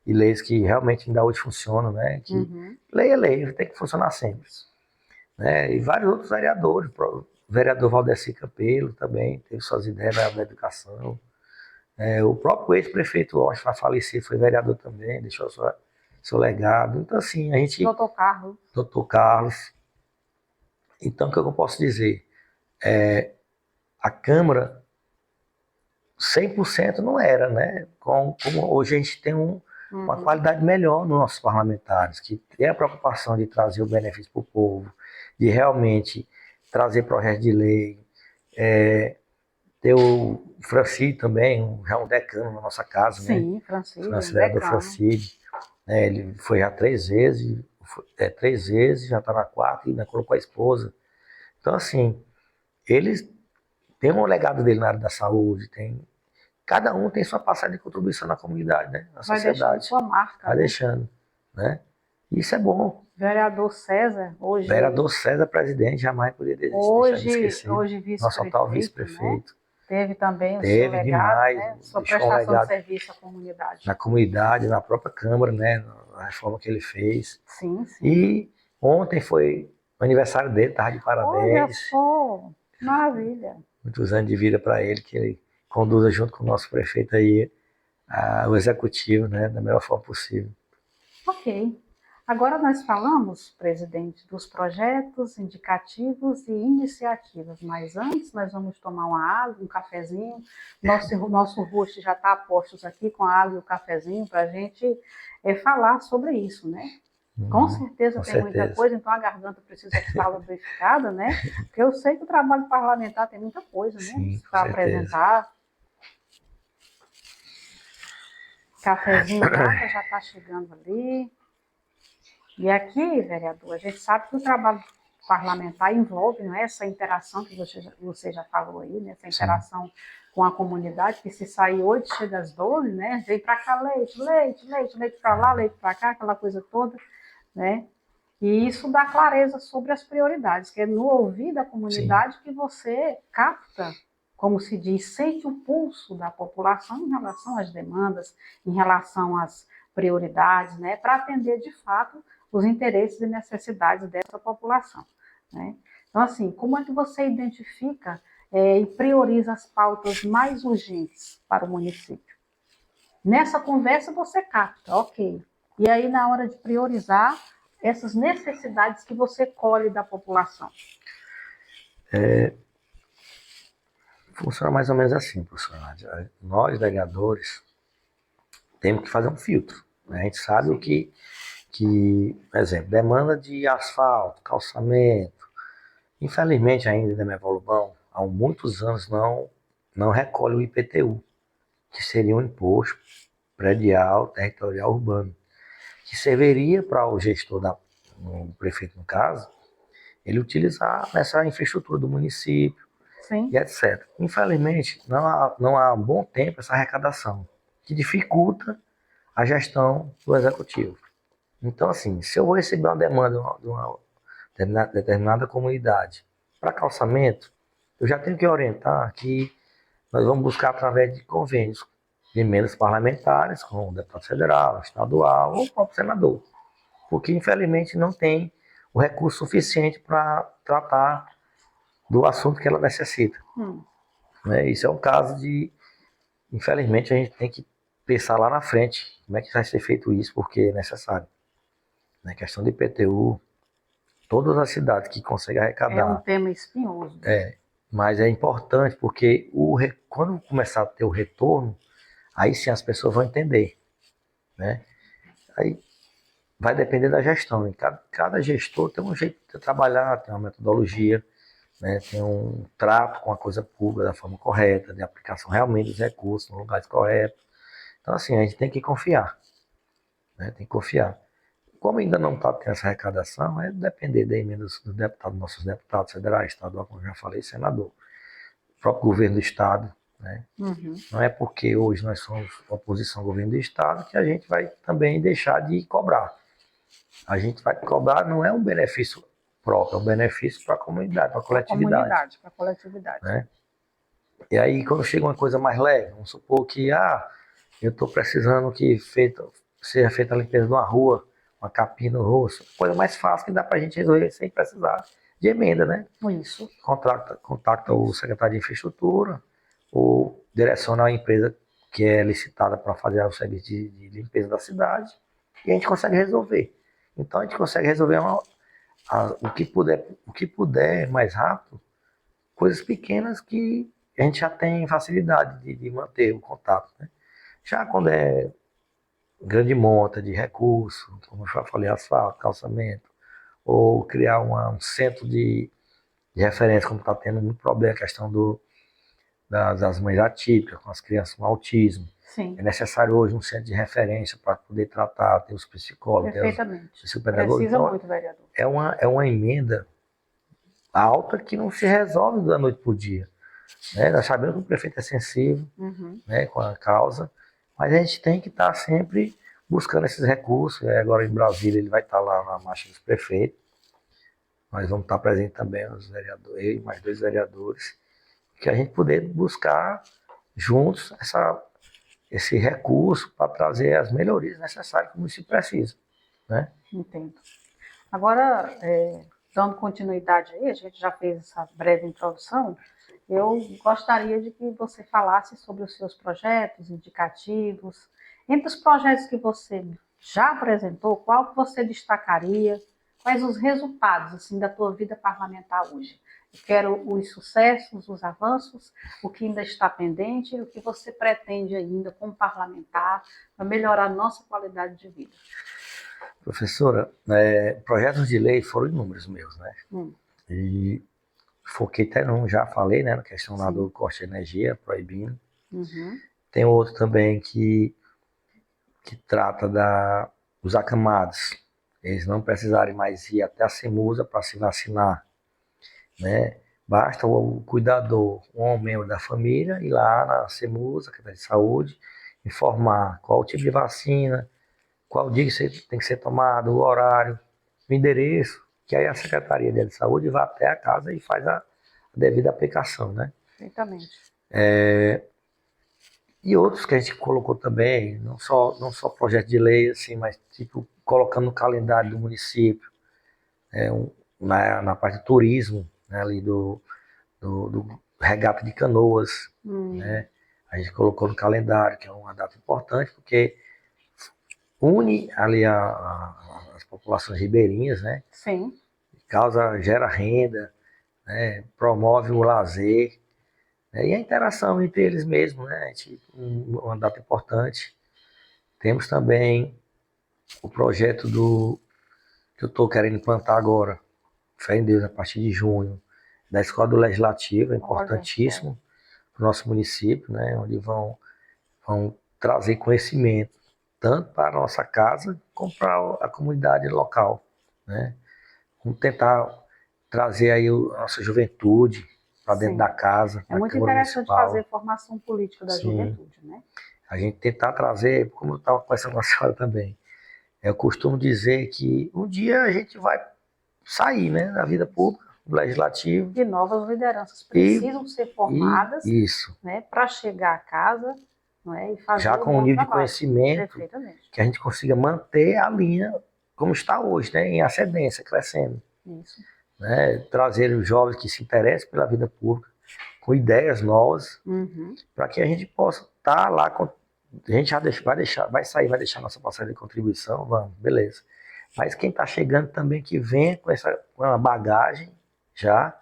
e leis que realmente ainda hoje funcionam, né? Que lei é lei, tem que funcionar sempre. Né? E vários outros vereadores, o vereador Valdeci Campelo também teve suas ideias na educação. O próprio ex-prefeito Washington falecido foi vereador também, deixou seu legado. Então, assim, a gente. Doutor Carlos. Doutor Carlos. Então, o que eu posso dizer? A Câmara 100% não era, né? Como hoje a gente tem uma qualidade melhor nos nossos parlamentares, que tem a preocupação de trazer o benefício para o povo, de realmente trazer projetos de lei. Ter o Francide também, já um decano na nossa casa, né? Sim, Francide, vereador Francide. Né? Ele foi já 3 vezes, já está na quarta e ainda colocou a esposa. Então, assim, eles têm um legado dele na área da saúde, cada um tem sua passagem de contribuição na comunidade, né? Na sociedade. Vai deixando sua marca. Vai deixando, né? Isso é bom. Vereador César, hoje... Vereador César, presidente, jamais poderia deixar de esquecer. Hoje vice-prefeito. Nosso atual vice-prefeito. Né? Teve também o seu legado, demais, né? Sua prestação de serviço à comunidade. Na comunidade, na própria Câmara, né? Na reforma que ele fez. Sim, sim. E ontem foi o aniversário dele, estava de parabéns. Olha só, maravilha. Muitos anos de vida para ele, que ele conduza junto com o nosso prefeito aí o executivo, né? Da melhor forma possível. Ok. Agora nós falamos, presidente, dos projetos, indicativos e iniciativas, mas antes nós vamos tomar uma água, um cafezinho. Nosso host já está a postos aqui com a água e o cafezinho para a gente falar sobre isso, né? Com certeza tem muita coisa, então a garganta precisa estar lubrificada, né? Porque eu sei que o trabalho parlamentar tem muita coisa, né? Para apresentar. Cafezinho já está chegando ali. E aqui, vereador, a gente sabe que o trabalho parlamentar envolve, não é, essa interação que você já falou aí, né, essa interação com a comunidade, que se sair 8, chega às 12, né, vem para cá leite para lá, leite para cá, aquela coisa toda, né, e isso dá clareza sobre as prioridades, que é no ouvir da comunidade que você capta, como se diz, sente o pulso da população em relação às demandas, em relação às prioridades, né, para atender de fato os interesses e necessidades dessa população. Né? Então, assim, como é que você identifica e prioriza as pautas mais urgentes para o município? Nessa conversa você capta, ok. E aí, na hora de priorizar essas necessidades que você colhe da população? Funciona mais ou menos assim, professor. Nós, vereadores, temos que fazer um filtro. Né? A gente sabe o que, por exemplo, demanda de asfalto, calçamento. Infelizmente, ainda em Demerval Lobão, há muitos anos não recolhe o IPTU, que seria um imposto predial, territorial, urbano, que serviria para o gestor, o prefeito no caso, ele utilizar nessa infraestrutura do município, Sim. e etc. Infelizmente, não há bom tempo essa arrecadação, que dificulta a gestão do executivo. Então, assim, se eu vou receber uma demanda de uma determinada comunidade para calçamento, eu já tenho que orientar que nós vamos buscar através de convênios de emendas parlamentares com o deputado federal, estadual ou o próprio senador, porque infelizmente não tem o recurso suficiente para tratar do assunto que ela necessita. Isso é um caso de, infelizmente, a gente tem que pensar lá na frente como é que vai ser feito isso, porque é necessário. Na questão do IPTU, todas as cidades que conseguem arrecadar. É um tema espinhoso. Mas é importante porque quando começar a ter o retorno, aí sim as pessoas vão entender. Né? Aí vai depender da gestão. Né? Cada gestor tem um jeito de trabalhar, tem uma metodologia, né? Tem um trato com a coisa pública da forma correta, de aplicação realmente dos recursos no lugares corretos. Então, assim, a gente tem que confiar. Né? Tem que confiar. Como ainda não está tendo essa arrecadação, é depender da emenda dos deputados, nossos deputados federais, estaduais, como eu já falei, senador. O próprio governo do estado né? Uhum. Não é porque hoje nós somos oposição ao governo do Estado que a gente vai também deixar de cobrar. A gente vai cobrar, não é um benefício próprio, é um benefício para a comunidade, para a Para a coletividade. comunidade, para a coletividade. Né? E aí, quando chega uma coisa mais leve, vamos supor que eu estou precisando que seja feita a limpeza de uma rua, uma capina no rosto, coisa mais fácil que dá para a gente resolver sem precisar de emenda, né? Isso. Contacta o secretário de infraestrutura, ou direciona a empresa que é licitada para fazer o serviço de limpeza da cidade, e a gente consegue resolver. Então a gente consegue resolver o que puder mais rápido, coisas pequenas que a gente já tem facilidade de manter o contato. Né? Já quando é grande monta de recurso, como eu já falei, asfalto, calçamento, ou criar um centro de referência, como está tendo muito problema a questão das mães atípicas, com as crianças com autismo. Sim. É necessário hoje um centro de referência para poder tratar, ter os psicólogos, ter os psicopedagogos. Precisa Então, muito, vereador. é uma emenda alta que não se resolve da noite para o dia. Né? Nós sabemos que o prefeito é sensível, né, com a causa, mas a gente tem que estar sempre buscando esses recursos. Agora em Brasília ele vai estar lá na marcha dos prefeitos. Nós vamos estar presentes também, os vereadores, eu e mais 2 vereadores, que a gente poder buscar juntos esse recurso para trazer as melhorias necessárias que o município precisa. Né? Entendo. Agora, dando continuidade aí, a gente já fez essa breve introdução, eu gostaria de que você falasse sobre os seus projetos indicativos. Entre os projetos que você já apresentou, qual que você destacaria? Quais os resultados assim, da tua vida parlamentar hoje? Eu quero os sucessos, os avanços, o que ainda está pendente e o que você pretende ainda como parlamentar para melhorar a nossa qualidade de vida. Professora, projetos de lei foram inúmeros meus, né? E foquei até num, já falei, né, na questão lá do corte de energia, proibindo. Tem outro também que trata dos acamados. Eles não precisarem mais ir até a Semusa para se vacinar, né? Basta o cuidador, um membro da família, ir lá na Semusa, que é de saúde, informar qual o tipo de vacina, qual dia que tem que ser tomado, o horário, o endereço, que aí a Secretaria de Saúde vai até a casa e faz a devida aplicação, né? Perfeitamente. E outros que a gente colocou também, não só projeto de lei, assim, mas tipo colocando no calendário do município, na parte de turismo, né, ali do regata de canoas, né? A gente colocou no calendário, que é uma data importante, porque une ali as populações ribeirinhas, né? Sim. Gera renda, né? Promove o lazer, né? E a interação entre eles mesmos, né? Uma data importante. Temos também o projeto que eu estou querendo implantar agora, fé em Deus, a partir de junho, da Escola do Legislativo, é importantíssimo para o nosso município, né? Onde vão trazer conhecimento, tanto para a nossa casa, como para a comunidade local, né? Vamos tentar trazer aí a nossa juventude para dentro da casa, é muito interessante fazer formação política da juventude, né? A gente tentar trazer, como eu estava conversando com a senhora também, eu costumo dizer que um dia a gente vai sair, né, da vida pública, do legislativo. E novas lideranças precisam ser formadas, né, para chegar a casa, não é, e fazer já com um nível de conhecimento que a gente consiga manter a linha como está hoje, né, em ascendência, crescendo. Isso. Né, trazer os jovens que se interessam pela vida pública com ideias novas, para que a gente possa estar lá. A gente já vai deixar nossa parcela de contribuição, vamos, beleza. Mas quem está chegando também que venha com uma bagagem já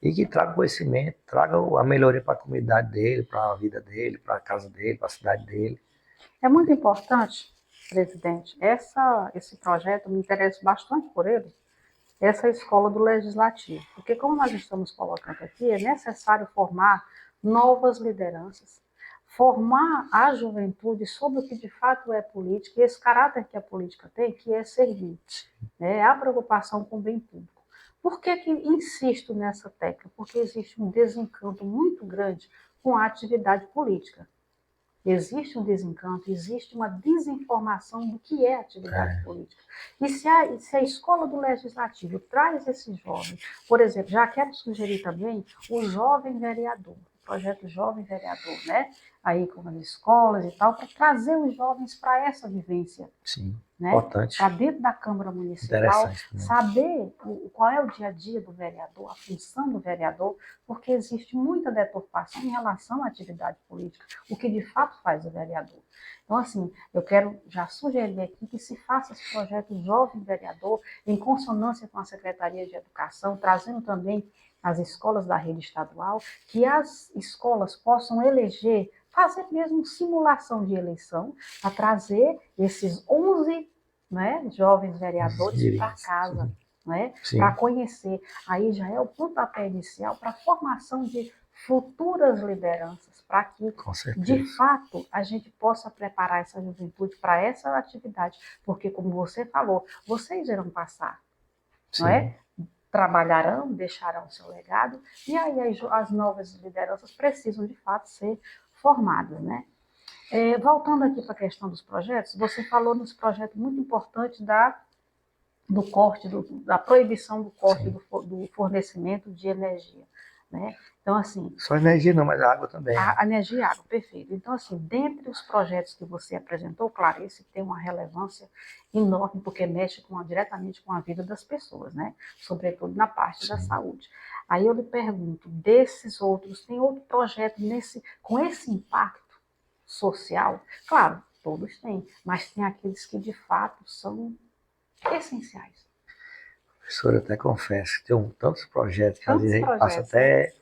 e que traga conhecimento, traga a melhoria para a comunidade dele, para a vida dele, para a casa dele, para a cidade dele. É muito importante, presidente, esse projeto, me interessa bastante por ele, essa escola do Legislativo, porque como nós estamos colocando aqui, é necessário formar novas lideranças, formar a juventude sobre o que de fato é política, e esse caráter que a política tem, que é servir, né? A preocupação com o bem público. Por que insisto nessa tecla? Porque existe um desencanto muito grande com a atividade política. Existe um desencanto, existe uma desinformação do que é atividade política. E se a escola do Legislativo traz esse jovem, por exemplo, já quero sugerir também o jovem vereador, o projeto Jovem Vereador, né? Aí com as escolas e tal, para trazer os jovens para essa vivência. Sim, Né? importante. Para dentro da Câmara Municipal, saber qual é o dia a dia do vereador, a função do vereador, porque existe muita deturpação em relação à atividade política, o que de fato faz o vereador. Então, assim, eu quero já sugerir aqui que se faça esse projeto Jovem Vereador, em consonância com a Secretaria de Educação, trazendo também as escolas da rede estadual, que as escolas possam eleger, fazer mesmo simulação de eleição, para trazer esses 11, né, jovens vereadores para casa, né, para conhecer. Aí já é o pontapé inicial para a formação de futuras lideranças, para que, de fato, a gente possa preparar essa juventude para essa atividade. Porque, como você falou, vocês irão passar, não é? Trabalharão, deixarão seu legado, e aí as novas lideranças precisam, de fato, ser formadas, né? Voltando aqui para a questão dos projetos, você falou nesse projeto muito importante do corte, da proibição do corte do fornecimento de energia, né? Então, assim... Só energia não, mas a água também. A energia e a água, perfeito. Então, assim, dentre os projetos que você apresentou, claro, esse tem uma relevância enorme, porque mexe diretamente com a vida das pessoas, né? Sobretudo na parte da saúde. Aí eu lhe pergunto, desses outros, tem outro projeto com esse impacto social? Claro, todos têm, mas tem aqueles que de fato são essenciais. Professora, eu até confesso que tem tantos projetos que às vezes a gente passa até...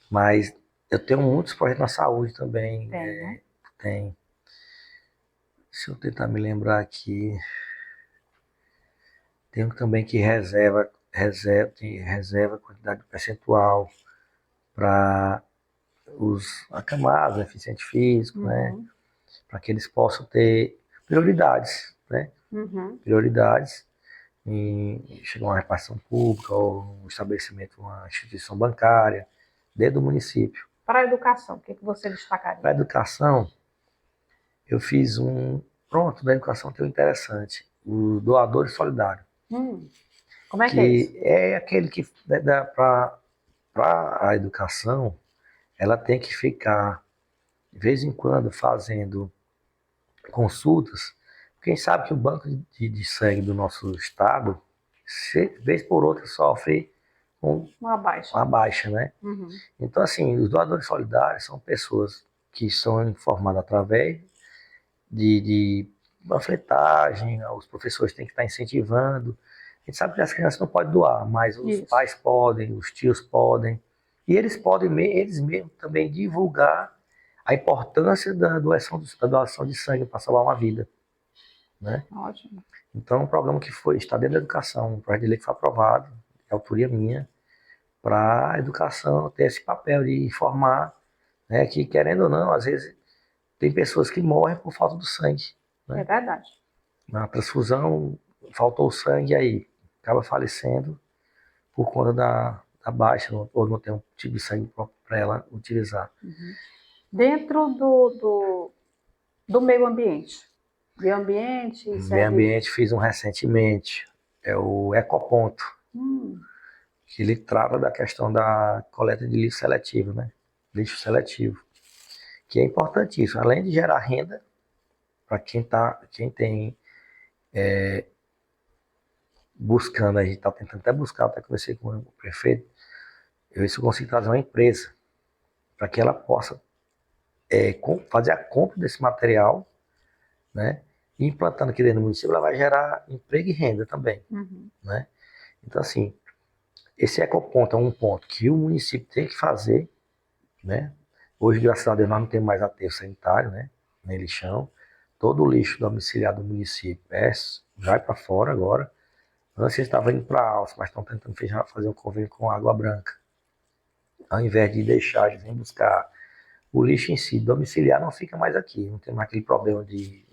Mas eu tenho muitos projetos na saúde também. Tem. Se eu tentar me lembrar aqui, tem um também que reserva quantidade percentual para os acamados, deficiente físico, né? Para que eles possam ter prioridades, né? Prioridades em chegar a uma repartição pública ou um estabelecimento, uma instituição bancária, dentro do município. Para a educação, o que você destacaria? Para a educação, eu fiz Pronto, da educação tem um interessante, o doador solidário. Como é que é isso? É aquele que para a educação, ela tem que ficar, de vez em quando, fazendo consultas. Quem sabe que o banco de sangue do nosso estado, vez por outra, sofre uma baixa, né? Então, assim, os doadores solidários são pessoas que são informadas através de panfletagem, os professores têm que estar incentivando. A gente sabe que as crianças não podem doar, mas os pais podem, os tios podem. E eles podem, eles mesmos também divulgar a importância da doação de sangue para salvar uma vida. Né? Ótimo. Então, um programa que está dentro da educação, um projeto de lei que foi aprovado, de autoria minha, para a educação ter esse papel de informar, né, que, querendo ou não, às vezes tem pessoas que morrem por falta do sangue. Né? É verdade. Na transfusão, faltou o sangue, aí acaba falecendo por conta da baixa, ou não tem um tipo de sangue para ela utilizar. Dentro do meio ambiente. Meio ambiente... Meio ambiente fiz recentemente, é o Ecoponto, que ele trata da questão da coleta de lixo seletivo, né? Lixo seletivo, que é importantíssimo, além de gerar renda para quem tem buscando, a gente está tentando até buscar, até conversei com o prefeito, eu ver se eu consigo trazer uma empresa para que ela possa fazer a compra desse material, né? E implantando aqui dentro do município, ela vai gerar emprego e renda também, né? Então, assim, esse ecoponto é um ponto que o município tem que fazer, né? Hoje, graças a Deus, nós não temos mais aterro sanitário, né? Nem lixão. Todo o lixo domiciliar do município vai para fora agora. Antes eles estavam indo para Alça, mas estão tentando fazer um convênio com Água Branca. Ao invés de deixar, eles vêm buscar o lixo em si, domiciliar, não fica mais aqui. Não tem mais aquele problema de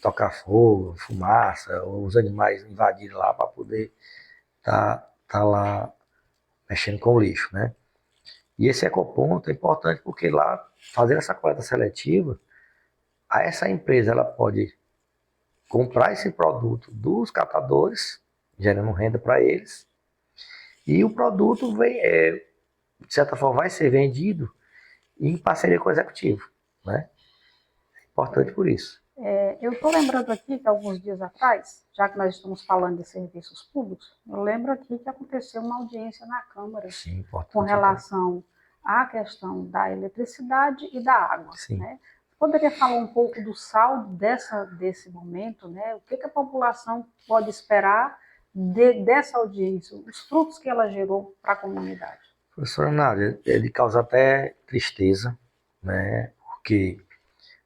tocar fogo, fumaça, ou os animais invadirem lá para poder tá lá mexendo com o lixo, né? E esse ecoponto é importante porque lá, fazendo essa coleta seletiva, essa empresa ela pode comprar esse produto dos catadores, gerando renda para eles, e o produto vem, de certa forma vai ser vendido em parceria com o executivo, né? É importante por isso. Eu estou lembrando aqui que alguns dias atrás, já que nós estamos falando de serviços públicos, eu lembro aqui que aconteceu uma audiência na Câmara. Sim, importante, com relação à questão da eletricidade e da água. Sim. Né? Poderia falar um pouco do saldo desse momento, né? O que a população pode esperar dessa audiência, os frutos que ela gerou para a comunidade? Professora Nádia, ele causa até tristeza, né? Porque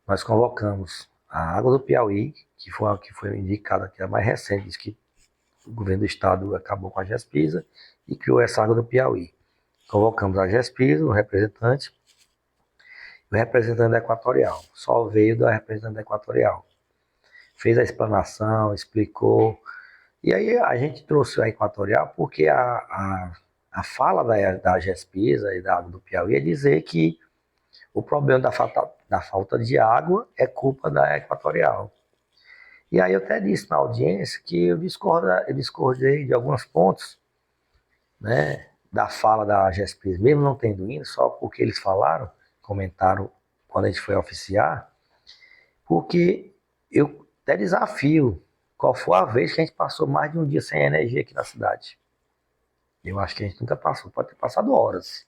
nós convocamos a Água do Piauí, que foi indicada, que é a mais recente, diz que o governo do estado acabou com a GESPISA e criou essa Água do Piauí. Convocamos a GESPISA, o representante da Equatorial. Só veio da representante da Equatorial. Fez a explanação, explicou. E aí a gente trouxe a Equatorial porque a fala da GESPISA e da Água do Piauí é dizer que o problema da falta de água é culpa da Equatorial. E aí eu até disse na audiência que eu discordei de alguns pontos, né, da fala da GESPIS, mesmo não tendo ido, só porque eles comentaram quando a gente foi oficiar, porque eu até desafio qual foi a vez que a gente passou mais de um dia sem energia aqui na cidade. Eu acho que a gente nunca passou, pode ter passado horas,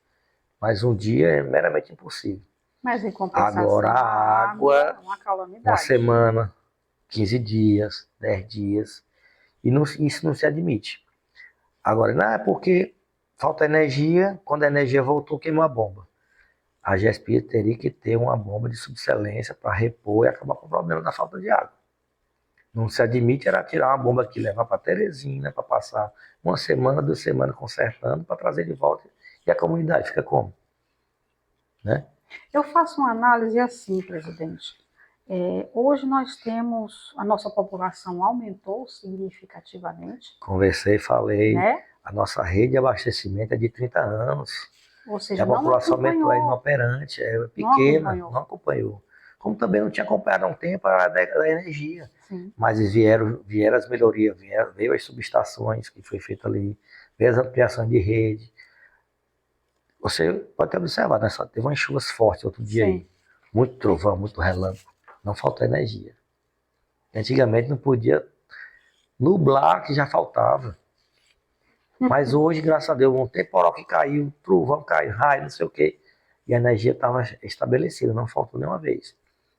mas um dia é meramente impossível. Mas em compensação, agora a água é uma calamidade. Uma semana, 15 dias, 10 dias, e isso não se admite. Agora, não é porque falta energia, quando a energia voltou, queimou a bomba. A GESPI teria que ter uma bomba de subexcelência para repor e acabar com o problema da falta de água. Não se admite era tirar uma bomba aqui, levar para Teresina, para passar uma semana, 2 semanas consertando, para trazer de volta, e a comunidade fica como? Né? Eu faço uma análise assim, presidente. Hoje nós temos, a nossa população aumentou significativamente. Conversei, falei, né? A nossa rede de abastecimento é de 30 anos. Ou seja, a população aumentou, é inoperante, é pequena, não acompanhou. Como também não tinha acompanhado há um tempo a década da energia. Sim. Mas vieram as melhorias, veio as subestações que foi feita ali, veio as ampliações de rede. Você pode ter observado, né? Teve umas chuvas fortes outro dia. Sim. Aí. Muito trovão, muito relâmpago. Não faltou energia. Antigamente não podia nublar, que já faltava. Mas hoje, graças a Deus, um temporal que caiu, trovão caiu, raio, não sei o quê. E a energia estava estabelecida, não faltou nenhuma vez.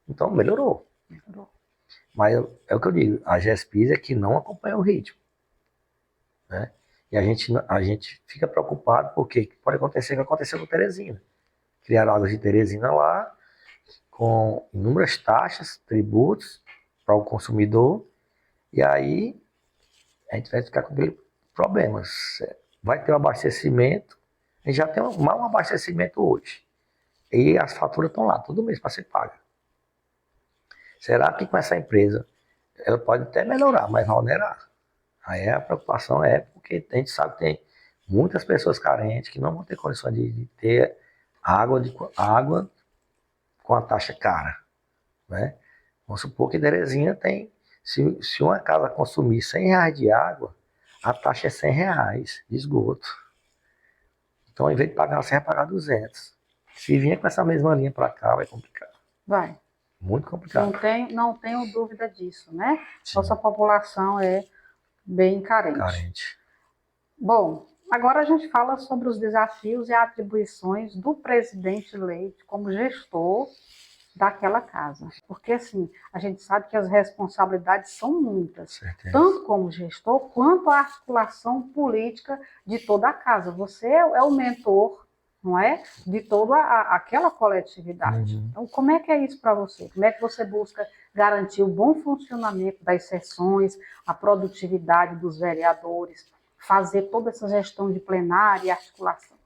Então, melhorou. Mas é o que eu digo, a GESPIS é que não acompanha o ritmo. Né? E a gente fica preocupado porque pode acontecer o que aconteceu com Teresina. Criaram águas de Teresina lá, com inúmeras taxas, tributos para o consumidor, e aí a gente vai ficar com aquele problemas. Vai ter um abastecimento, a gente já tem um mau abastecimento hoje. E as faturas estão lá, todo mês para ser paga. Será que com essa empresa, ela pode até melhorar, mas vai onerar? Aí a preocupação é porque a gente sabe que tem muitas pessoas carentes que não vão ter condições de ter água com a taxa cara. Né? Vamos supor que Teresina tem, se uma casa consumir R$100 de água, a taxa é R$100 de esgoto. Então, em vez de pagar 100, vai pagar 200. Se vier com essa mesma linha para cá, vai complicar. Vai. Muito complicado. Não tenho dúvida disso, né? Sim. Nossa população é bem carente. Bom, agora a gente fala sobre os desafios e atribuições do presidente Leite como gestor daquela casa. Porque, assim, a gente sabe que as responsabilidades são muitas, tanto como gestor, quanto a articulação política de toda a casa. Você é o mentor, não é? De toda aquela coletividade. Uhum. Então, como é que é isso para você? Como é que você busca garantir o bom funcionamento das sessões, a produtividade dos vereadores, fazer toda essa gestão de plenária e articulação?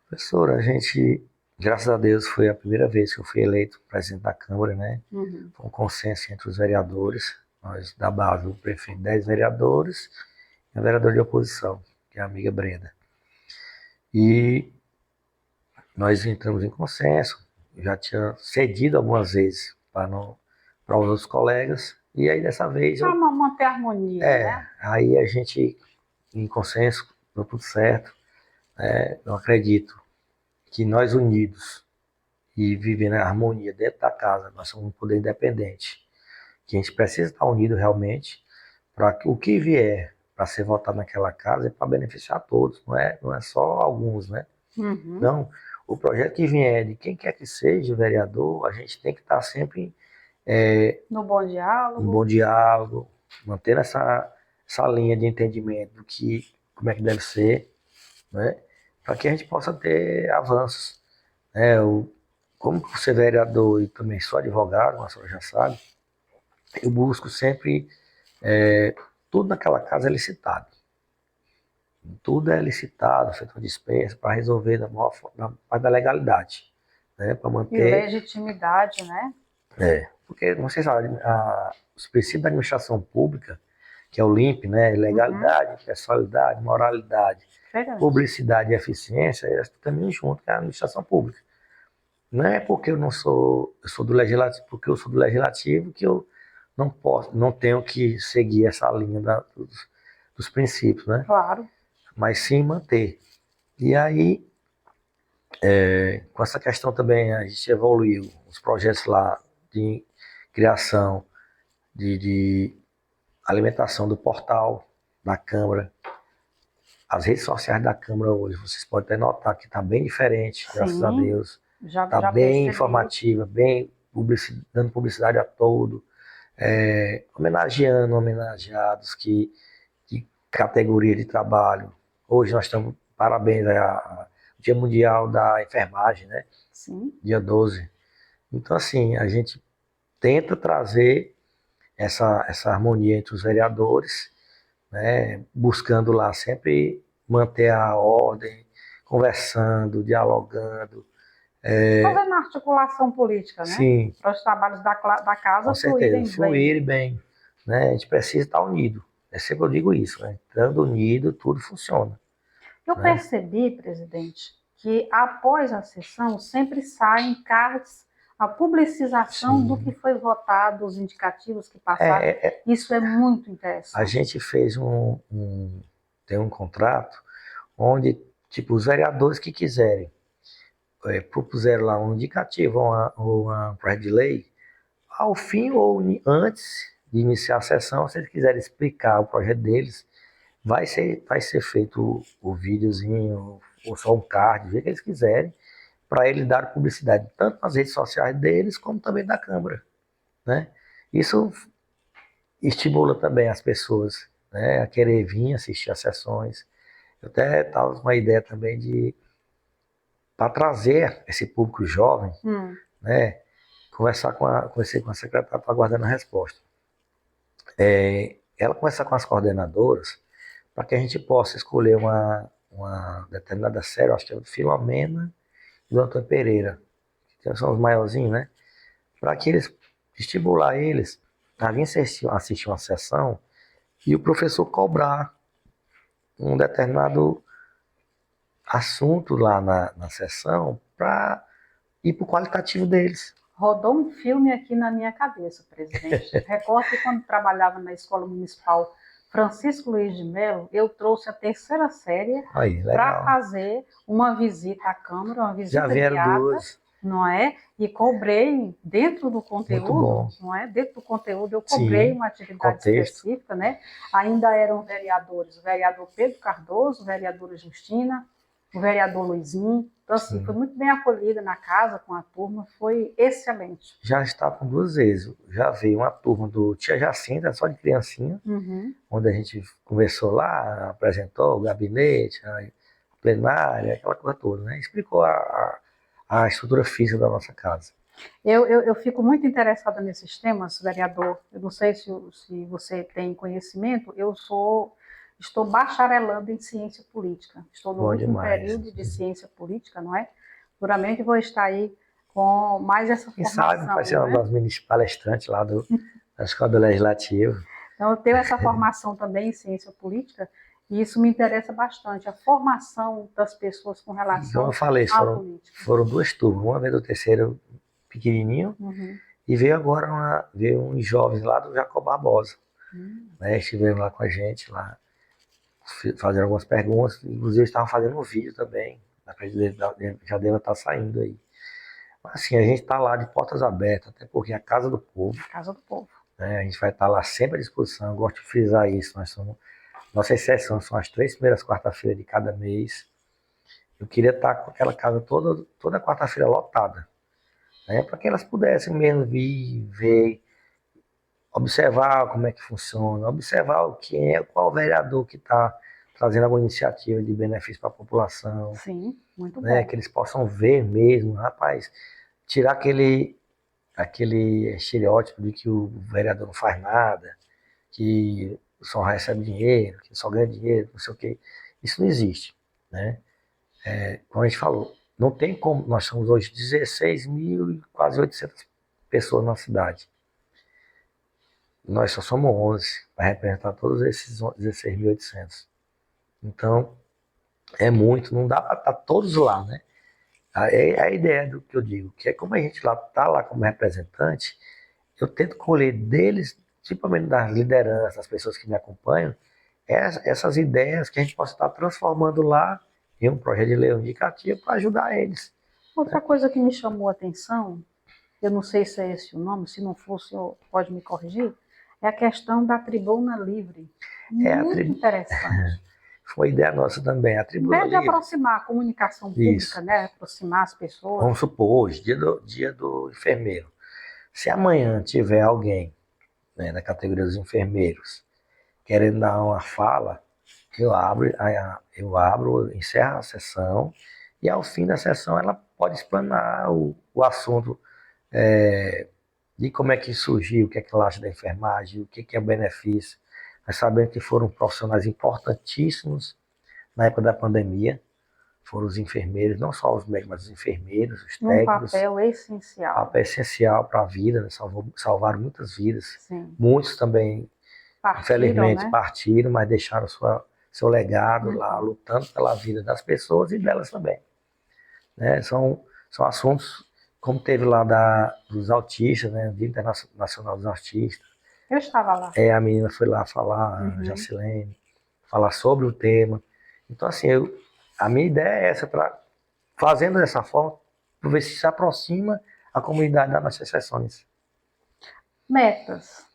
Professora, a gente... Graças a Deus foi a primeira vez que eu fui eleito presidente da Câmara, né? Uhum. Foi um consenso entre os vereadores, nós da base, o prefeito, 10 vereadores e a vereadora de oposição, que é a amiga Brenda. E nós entramos em consenso, eu já tinha cedido algumas vezes para os outros colegas, e aí dessa vez Para manter a harmonia, né? aí a gente, em consenso, deu tudo certo. Eu acredito que nós unidos e vivendo a harmonia dentro da casa, nós somos um poder independente, que a gente precisa estar unido realmente para que o que vier para ser votado naquela casa é para beneficiar todos, não é só alguns, né? Uhum. Então, o projeto que vier de quem quer que seja o vereador, a gente tem que estar sempre No bom um diálogo. bom diálogo, mantendo essa linha de entendimento do que, como é que deve ser, né? Para que a gente possa ter avanços. Como ser vereador e também sou advogado, a senhora já sabe, eu busco sempre, tudo naquela casa é licitado. Tudo é licitado, feito uma dispensa para resolver na parte da legalidade, né? Para E manter. legitimidade, né? Porque, não sei se os princípios da administração pública, que é o LIMP, né? Uhum. Legalidade, pessoalidade, moralidade, Diferente. publicidade e eficiência, elas caminham junto com a administração pública. Não é porque eu sou do legislativo, porque eu sou do legislativo que eu não posso, não tenho que seguir essa linha dos princípios, né? Claro. Mas sim manter. E aí, com essa questão também, a gente evoluiu os projetos lá de criação de alimentação do portal da Câmara. As redes sociais da Câmara hoje, vocês podem até notar que está bem diferente, graças a Sim, Deus. Está já bem percebi. informativa, bem dando publicidade a todo, homenageando homenageados de categoria de trabalho. Hoje nós estamos, parabéns ao Dia Mundial da Enfermagem, né? Sim. Dia 12. Então, assim, a gente tenta trazer essa harmonia entre os vereadores, né? Buscando lá sempre manter a ordem, conversando, dialogando. Fazendo articulação política, né? Sim, Para os trabalhos da com casa certeza, fluírem bem. fluir bem, né? A gente precisa estar unido. É sempre eu digo isso, né? Estando unido, tudo funciona, Eu né? percebi, presidente, que após a sessão sempre saem cards, a publicização do que Sim. foi votado, os indicativos que passaram. É, é, Isso é muito a interessante. gente fez tem um contrato onde, tipo, os vereadores que quiserem propuseram lá um indicativo ou uma projeto de lei, ao fim ou antes de iniciar a sessão, se eles quiserem explicar o projeto deles, vai ser feito o videozinho ou só um card, do jeito que eles quiserem, para eles dar publicidade tanto nas redes sociais deles como também da Câmara, né? Isso estimula também as pessoas, né, a querer vir assistir as sessões. Eu até estava com uma ideia também de para trazer esse público jovem, né, conversei com a secretária, está aguardando a resposta. Ela conversar com as coordenadoras para que a gente possa escolher uma determinada série, acho que é o Filomena e o Antônio Pereira, que são os maiorzinhos, né? Para que eles estimular eles a vir assistir uma sessão e o professor cobrar um determinado assunto lá na sessão para ir para o qualitativo deles. Rodou um filme aqui na minha cabeça, presidente. Recordo que quando trabalhava na Escola Municipal Francisco Luiz de Mello, eu trouxe a terceira série para fazer uma visita à Câmara, uma visita já vieram guiada, duas, não é? E cobrei dentro do conteúdo, não é? Dentro do conteúdo eu cobrei uma atividade específica, né? Ainda eram vereadores, o vereador Pedro Cardoso, a vereadora Justina, o vereador Luizinho. Então, assim, foi muito bem acolhida na casa com a turma, foi excelente. Já está com duas vezes. Já veio uma turma do Tia Jacinta, só de criancinha, onde a gente conversou lá, apresentou o gabinete, a plenária, aquela coisa toda, né? Explicou a estrutura física da nossa casa. Eu fico muito interessada nesses temas, vereador. Eu não sei se você tem conhecimento, estou bacharelando em ciência política. Estou no último período de ciência política, não é? Seguramente vou estar aí com mais essa formação. Quem sabe vai ser uma das mini palestrantes lá da Escola do Legislativo. Então, eu tenho essa formação também em ciência política E isso me interessa bastante, a formação das pessoas com Como eu relação falei, à política. foram duas turmas. Uma veio do terceiro pequenininho Uhum. e veio agora veio uns jovens lá do Jacob Barbosa. Hum. Né? Estiveram lá com a gente, lá fazendo algumas perguntas. Inclusive, eles estavam fazendo um vídeo também. Já deve estar saindo aí. Mas, assim, a gente está lá de portas abertas, até porque é a Casa do Povo. Casa do Povo. Né? A gente vai estar lá sempre à disposição. Eu gosto de frisar isso. Nossas sessões são as 3 primeiras quarta-feiras de cada mês. Eu queria estar com aquela casa toda quarta-feira lotada, né? Para que elas pudessem mesmo vir, ver, observar como é que funciona, observar qual vereador que está trazendo alguma iniciativa de benefício para a população, Sim, muito né? bom. Que eles possam ver mesmo, rapaz, tirar aquele estereótipo de que o vereador não faz nada, que só recebe dinheiro, que só ganha dinheiro, não sei o quê. Isso não existe, né? Como a gente falou, não tem como, nós somos hoje 16 mil e quase 800 pessoas na cidade. Nós só somos 11 para representar todos esses 16.800. Então, é muito, não dá para estar todos lá, né? É a ideia do que eu digo, que é como a gente está lá como representante, eu tento colher deles, principalmente das lideranças, das pessoas que me acompanham, essas ideias que a gente possa estar transformando lá em um projeto de lei indicativo para ajudar eles. Outra coisa que me chamou a atenção, eu não sei se é esse o nome, se não for, o senhor pode me corrigir, é a questão da tribuna livre. É a Muito interessante. Foi ideia nossa também, a tribuna Né, de livre. aproximar a comunicação Isso. pública, né? Aproximar as pessoas. Vamos supor, hoje, dia do enfermeiro. Se amanhã tiver alguém, né, da categoria dos enfermeiros querendo dar uma fala, encerro a sessão e ao fim da sessão ela pode explanar o assunto, de como é que surgiu, o que é que ela acha da enfermagem, o que é o benefício. Nós sabemos que foram profissionais importantíssimos na época da pandemia, foram os enfermeiros, não só os médicos, mas os enfermeiros, os Num técnicos. papel essencial. Papel essencial para a vida, né? Salvaram muitas vidas. Sim. Muitos também, Partiram, infelizmente, né? partiram, mas deixaram seu legado lá, lutando pela vida das pessoas e delas também. Né? São assuntos, como teve lá dos autistas, né? O Dia Internacional dos Autistas. Eu estava lá. A menina foi lá falar, a Jacilene, falar sobre o tema. Então, assim, a minha ideia é essa, fazendo dessa forma, para ver se aproxima a comunidade das nossas sessões. Metas.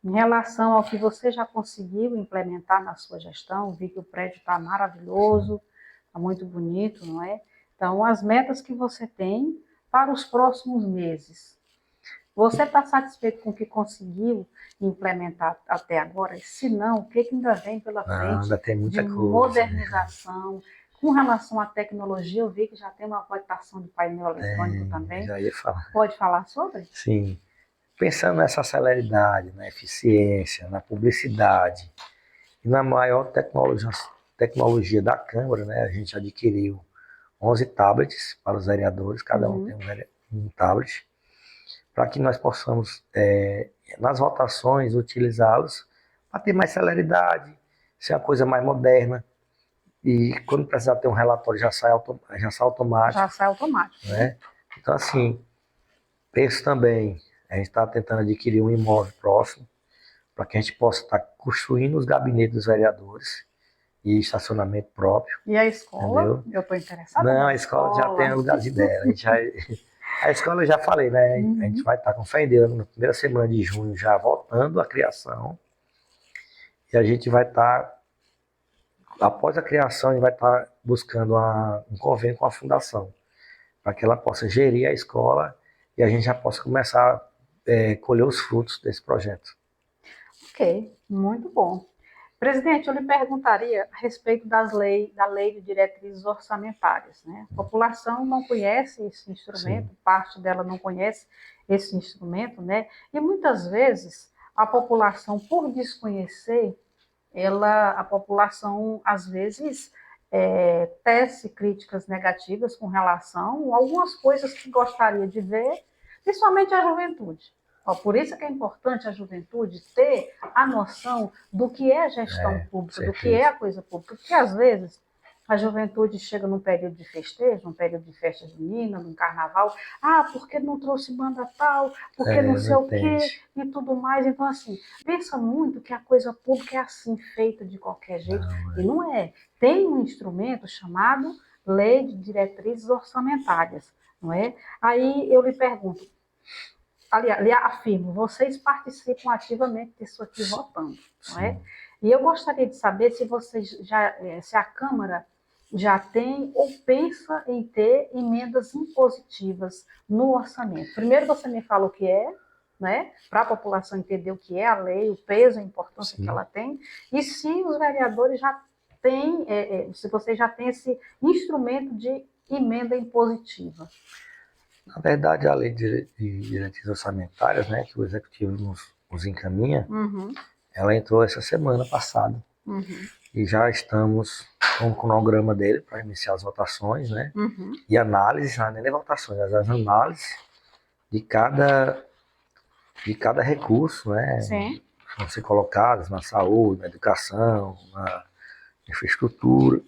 Em relação ao que você já conseguiu implementar na sua gestão, vi que o prédio está maravilhoso, está muito bonito, não é? Então, as metas que você tem para os próximos meses. Você está satisfeito com o que conseguiu implementar até agora? Se não, o que ainda vem pela frente ainda tem muita de coisa, modernização? Né? Com relação à tecnologia, eu vi que já tem uma votação de painel eletrônico também. Já ia falar. Pode falar sobre? Sim. Pensando nessa celeridade, na eficiência, na publicidade e na maior tecnologia da Câmara, né, a gente adquiriu 11 tablets para os vereadores, cada um tem um tablet, para que nós possamos, nas votações, utilizá-los para ter mais celeridade, ser uma coisa mais moderna. E quando precisar ter um relatório, já sai automático. Já sai automático. Né? Então, assim, penso também, a gente está tentando adquirir um imóvel próximo, para que a gente possa estar construindo os gabinetes dos vereadores e estacionamento próprio. E a escola? Entendeu? Eu estou interessada. Não, a escola já tem o lugarzinho dela. A escola eu já falei, né? A gente vai estar com fé em Deus na primeira semana de junho já voltando à criação. E a gente vai estar, após a criação, a gente vai estar buscando um convênio com a fundação, para que ela possa gerir a escola e a gente já possa começar a colher os frutos desse projeto. Ok, muito bom. Presidente, eu lhe perguntaria a respeito da lei de diretrizes orçamentárias. Né? A população não conhece esse instrumento, sim, parte dela não conhece esse instrumento, né? E muitas vezes a população, por desconhecer, a população às vezes tece críticas negativas com relação a algumas coisas que gostaria de ver, principalmente a juventude. Ó, por isso que é importante a juventude ter a noção do que é gestão pública, do que é a coisa pública, porque às vezes a juventude chega num período de festejo, num período de festa junina, num carnaval, porque não trouxe banda tal, porque não sei o quê e tudo mais. Então, assim, pensa muito que a coisa pública é assim, feita de qualquer jeito, e não é. Tem um instrumento chamado Lei de Diretrizes Orçamentárias, não é? Aí eu lhe pergunto, aliás, lhe afirmo, vocês participam ativamente disso aqui votando, não é? E eu gostaria de saber se vocês se a Câmara já tem ou pensa em ter emendas impositivas no orçamento. Primeiro você me fala o que é, né? Para a população entender o que é a lei, o peso, a importância que ela tem, e se os vereadores já têm, se vocês já têm esse instrumento de emenda impositiva. Na verdade, a lei de diretrizes orçamentárias, né, que o Executivo nos encaminha, ela entrou essa semana passada. E já estamos com o cronograma dele para iniciar as votações, né? E análise, não é nem votações, as análises de cada recurso, né? Sim. Vão ser colocados na saúde, na educação, na infraestrutura,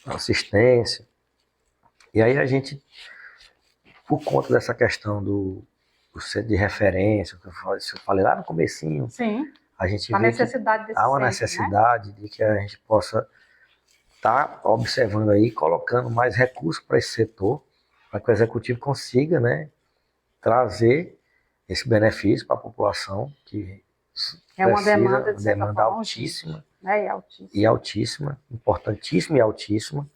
na assistência. E aí a gente, por conta dessa questão do centro de referência, que eu falei lá no comecinho, sim, a gente a vê necessidade que há uma necessidade, né, de que a gente possa estar observando aí, colocando mais recursos para esse setor, para que o executivo consiga, né, trazer esse benefício para a população, que é uma demanda, de demanda altíssima, né, e altíssima, importantíssima e altíssima,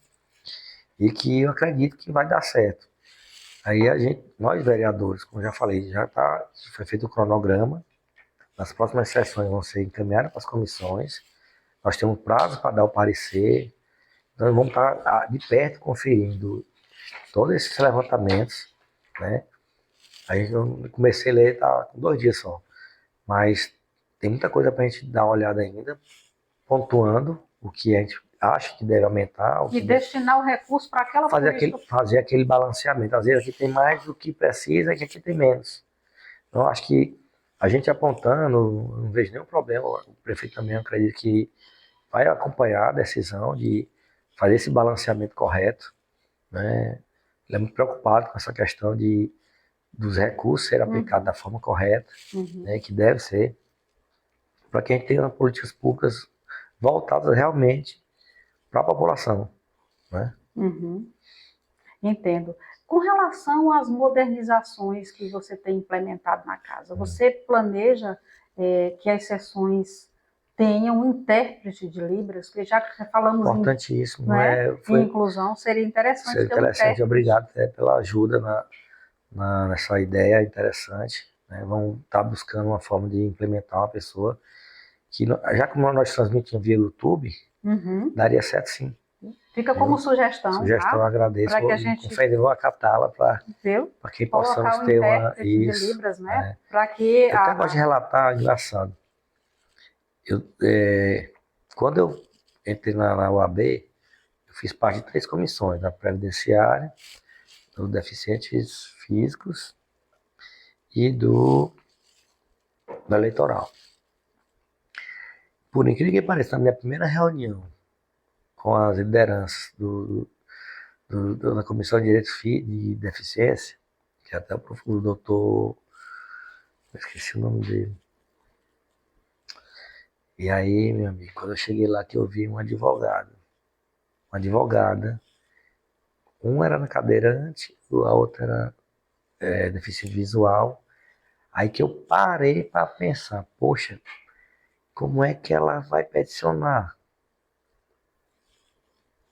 e que eu acredito que vai dar certo. Aí nós vereadores, como já falei, foi feito o cronograma, nas próximas sessões vão ser encaminhadas para as comissões, nós temos prazo para dar o parecer, então vamos estar de perto conferindo todos esses levantamentos, né? Aí eu comecei a ler, tá com 2 dias só, mas tem muita coisa para a gente dar uma olhada ainda, pontuando o que a gente acha que deve aumentar. E destinar o recurso para aquela fazer aquele balanceamento. Às vezes aqui tem mais do que precisa e aqui tem menos. Então acho que a gente apontando, não vejo nenhum problema. O prefeito também acredita que vai acompanhar a decisão de fazer esse balanceamento correto, né? Ele é muito preocupado com essa questão dos recursos serem aplicados da forma correta, né, que deve ser, para que a gente tenha políticas públicas voltadas realmente para a população, né? Entendo. Com relação às modernizações que você tem implementado na casa, você planeja que as sessões tenham um intérprete de Libras? Porque já que falamos importantíssimo, em inclusão, seria interessante ter um intérprete. Obrigado pela ajuda nessa ideia interessante, né? Vamos estar buscando uma forma de implementar uma pessoa que, já como nós transmitimos via YouTube, daria certo sim. Fica como sugestão. Sugestão, agradeço. Para que a gente vou acatá-la para que possamos ter uma. Isso, de Libras, né? Para que. Eu até gosto de relatar, engraçado. Quando eu entrei na UAB, eu fiz parte de 3 comissões: da Previdenciária, do Deficientes Físicos e da Eleitoral. Por incrível que pareça, na minha primeira reunião com as lideranças da Comissão de Direitos de Deficiência, que até o doutor, eu esqueci o nome dele. E aí, meu amigo, quando eu cheguei lá, que eu vi uma advogada, uma era na cadeirante, a outra era deficiente visual. Aí que eu parei para pensar, poxa, como é que ela vai peticionar?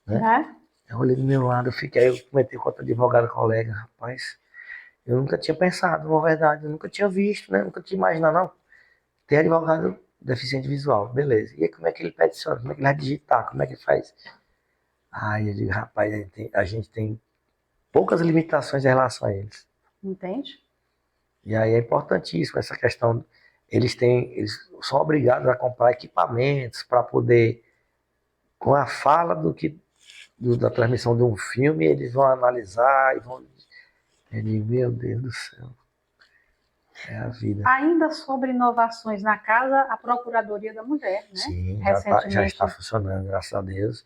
Né? Eu olhei do meu lado, eu comentei com outra advogada colega, rapaz, eu nunca tinha pensado, na verdade, eu nunca tinha visto, né? Nunca tinha imaginado, não. Tem advogado deficiente visual, beleza. E aí como é que ele peticiona? Como é que ele vai digitar? Como é que ele faz? Aí eu digo, rapaz, a gente tem poucas limitações em relação a eles. Entende? E aí é importantíssimo essa questão. Eles são obrigados a comprar equipamentos para poder, com a fala da transmissão de um filme, eles vão analisar e vão. Eu digo, meu Deus do céu. É a vida. Ainda sobre inovações na casa, a Procuradoria da Mulher, né? Sim, já Recentemente, está funcionando, graças a Deus.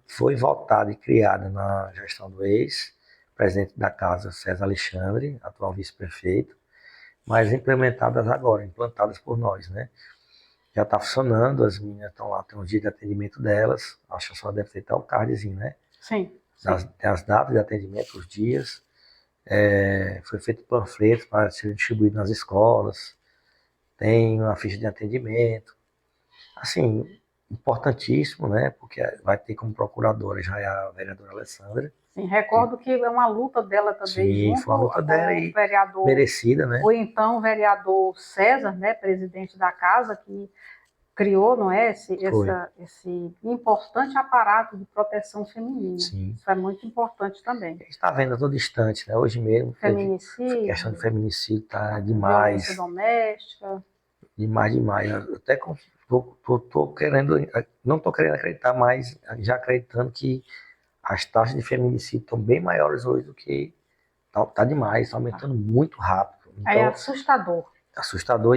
Foi votada e criada na gestão do ex-presidente da casa, César Alexandre, atual vice-prefeito, mas implementadas agora, implantadas por nós, né? Já está funcionando, as meninas estão lá, tem um dia de atendimento delas, acho que só deve ter até o cardzinho, né? sim, Tem as datas de atendimento, os dias. Foi feito panfletos para ser distribuído nas escolas, tem uma ficha de atendimento. Assim, importantíssimo, né? Porque vai ter como procuradora já é a vereadora Alessandra. sim. Recordo que é uma luta dela também, Sim, junto foi uma luta dela com o e vereador, merecida, né? ou então o vereador César, né, presidente da casa, que criou, não é, Foi, esse importante aparato de proteção feminina. sim. Isso é muito importante A também. gente está vendo a todo instante, né? Hoje mesmo teve questão de Feminicídio, feminicídio, tá violência demais, doméstica. demais, demais. Eu até tô querendo, não estou querendo acreditar, mas já acreditando que as taxas de feminicídio estão bem maiores hoje do que tá demais, está aumentando muito rápido. É Então, assustador. assustador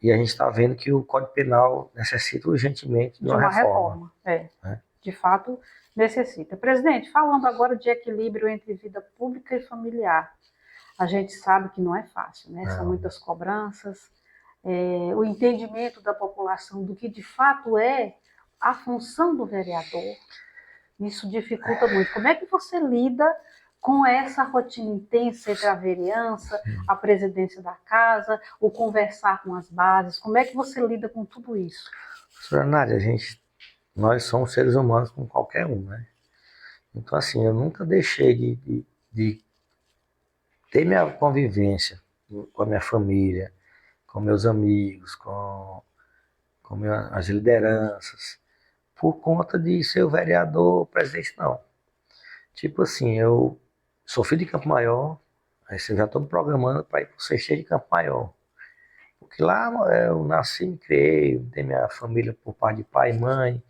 e a gente está vendo que o Código Penal necessita urgentemente de De uma uma reforma, reforma, né? de fato necessita. Presidente, falando agora de equilíbrio entre vida pública e familiar, a gente sabe que não é fácil, né? São Não, muitas cobranças, o entendimento da população do que de fato é a função do vereador, isso dificulta muito. Como é que você lida com essa rotina intensa entre a vereança, a presidência da casa, o conversar com as bases? Como é que você lida com tudo isso? professora Nádia, nós somos seres humanos como qualquer um, né? Então, assim, eu nunca deixei de ter minha convivência com a minha família, com meus amigos, com as lideranças, por conta de ser o vereador presidente, não. Tipo assim, eu sou filho de Campo Maior, aí eu já estou me programando para ir para o CT de Campo Maior. Porque lá eu nasci, me criei, tenho minha família por parte de pai e mãe.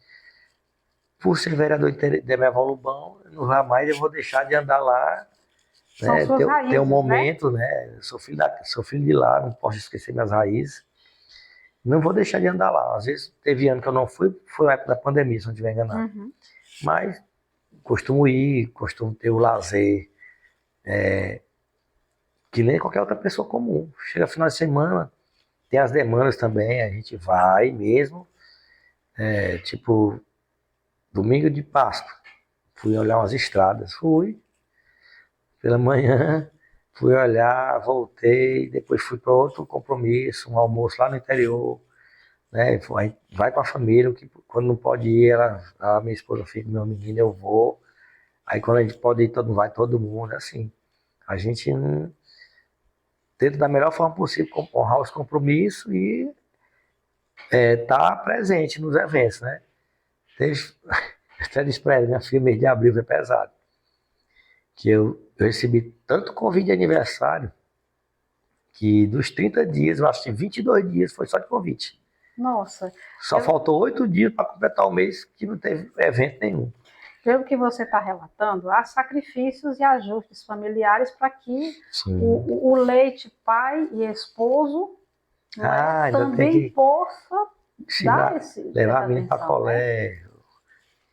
Por ser vereador de Demerval Lobão, jamais eu vou deixar de andar lá, São né? suas Ter um raízes, né? momento, né? Sou filho de lá, não posso esquecer minhas raízes. Não vou deixar de andar lá. Às vezes teve ano que eu não fui, foi na época da pandemia, se não estiver enganado. Uhum. Mas costumo ir, costumo ter o lazer, que nem qualquer outra pessoa comum. Chega final de semana, tem as demandas também, a gente vai mesmo. Tipo, domingo de Páscoa, fui olhar umas estradas, fui pela manhã, fui olhar, voltei, depois fui para outro compromisso, um almoço lá no interior, né? Vai com a família, que quando não pode ir, a minha esposa fica, meu menino, eu vou. Aí quando a gente pode ir, vai todo mundo, assim. A gente tenta da melhor forma possível honrar os compromissos e tá presente nos eventos, né? Desde, até disse pra ela, minha filha, mês de abril foi pesado. Que eu recebi tanto convite de aniversário que dos 30 dias, eu acho que 22 dias foi só de convite. Nossa, Só faltou 8 dias para completar o mês que não teve evento nenhum. pelo que você está relatando, há sacrifícios e ajustes familiares para que Sim. o leite pai e esposo, não é, Ainda tem também que possa dar ensinar, essa levar a menina para atenção, né? colégio,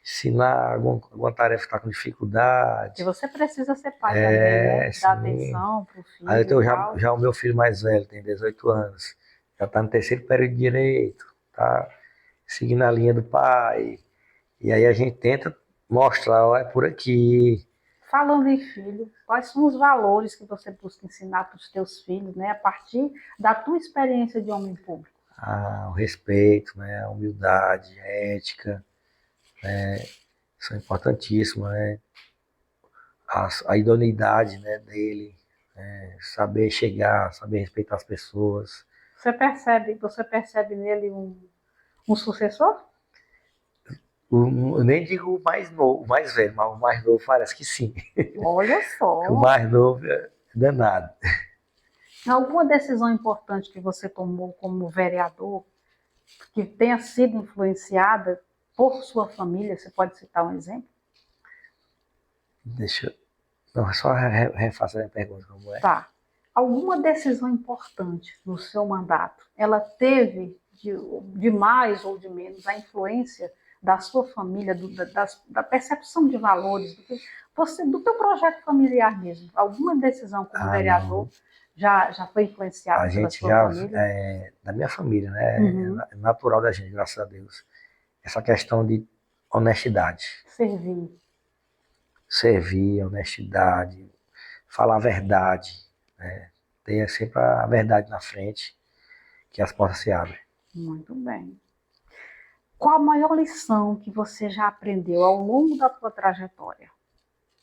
ensinar alguma tarefa que está com E dificuldade. você precisa ser pai também, né? Dar Sim. atenção para o Aí eu filho e tenho tal. já o meu filho mais velho, tem 18 anos, já está no terceiro período de direito, tá seguindo a linha do pai. E aí a gente tenta mostrar, ó, é por aqui. Falando em filho, quais são os valores que você busca ensinar para os teus filhos, né? A partir da tua experiência de homem público? O respeito, né, a humildade, a ética, são importantíssimas, né? A idoneidade, né, dele, saber chegar, saber respeitar as pessoas. Você percebe nele um sucessor? Eu nem digo o mais novo, o mais velho, mas o mais novo parece que sim. Olha Que o só. mais novo é danado. Alguma decisão importante que você tomou como vereador, que tenha sido influenciada por sua família, você pode citar um exemplo? Deixa eu. Não, só refaça a minha pergunta, como é? Tá. alguma decisão importante no seu mandato, ela teve de mais ou de menos a influência da sua família, da percepção de valores, do teu projeto familiar mesmo? Alguma decisão como vereador Não. já foi influenciada A pela gente sua já, família? da minha família, né? Uhum. É natural da gente, graças a Deus. Essa questão de honestidade. Servir. Servir, honestidade, falar a verdade, né? Ter sempre a verdade na frente, que as portas se abrem. Muito bem. Qual a maior lição que você já aprendeu ao longo da sua trajetória?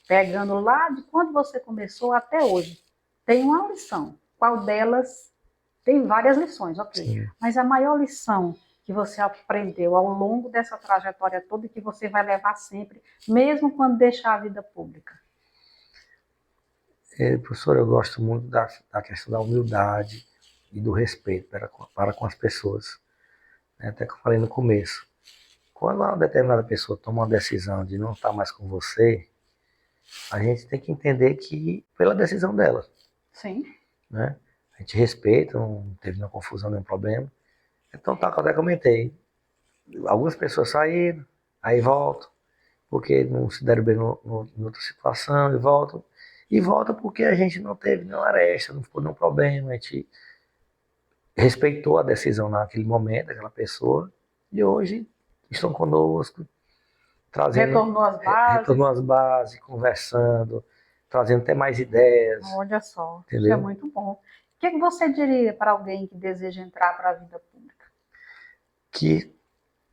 Pegando lá de quando você começou até hoje. Tem uma lição. Qual delas? Tem várias lições, ok. Sim. Mas a maior lição que você aprendeu ao longo dessa trajetória toda e que você vai levar sempre, mesmo quando deixar a vida pública? Professor, eu gosto muito da questão da humildade e do respeito para com as pessoas. Né? Até que eu falei no começo. Quando uma determinada pessoa toma uma decisão de não estar mais com você, a gente tem que entender que pela decisão dela, Sim. né? A gente respeita, não teve nenhuma confusão, nenhum problema. Então, tá, como eu até comentei, algumas pessoas saíram, aí voltam, porque não se deram bem em outra situação, e voltam. E voltam porque a gente não teve nenhuma aresta, não ficou nenhum problema, a gente respeitou a decisão naquele momento daquela pessoa, e hoje estão conosco, trazendo, Retornou às bases. retornou às bases, conversando, trazendo até mais ideias, Olha só, isso é entendeu? muito bom. O que você diria para alguém que deseja entrar para a vida pública? Que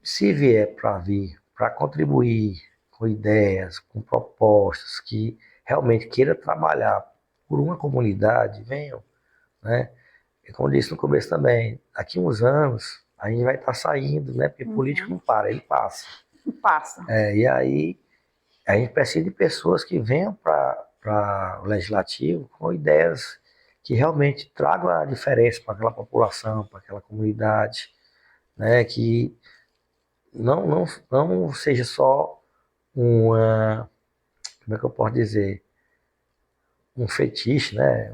se vier para vir, para contribuir com ideias, com propostas, que realmente queira trabalhar por uma comunidade, venham, né? E como eu disse no começo também, daqui uns anos a gente vai estar saindo, né? Porque político Uhum. não para, ele passa. Passa. E aí a gente precisa de pessoas que venham para o legislativo com ideias que realmente tragam a diferença para aquela população, para aquela comunidade, né? Que não seja só uma, como é que eu posso dizer, um fetiche, né?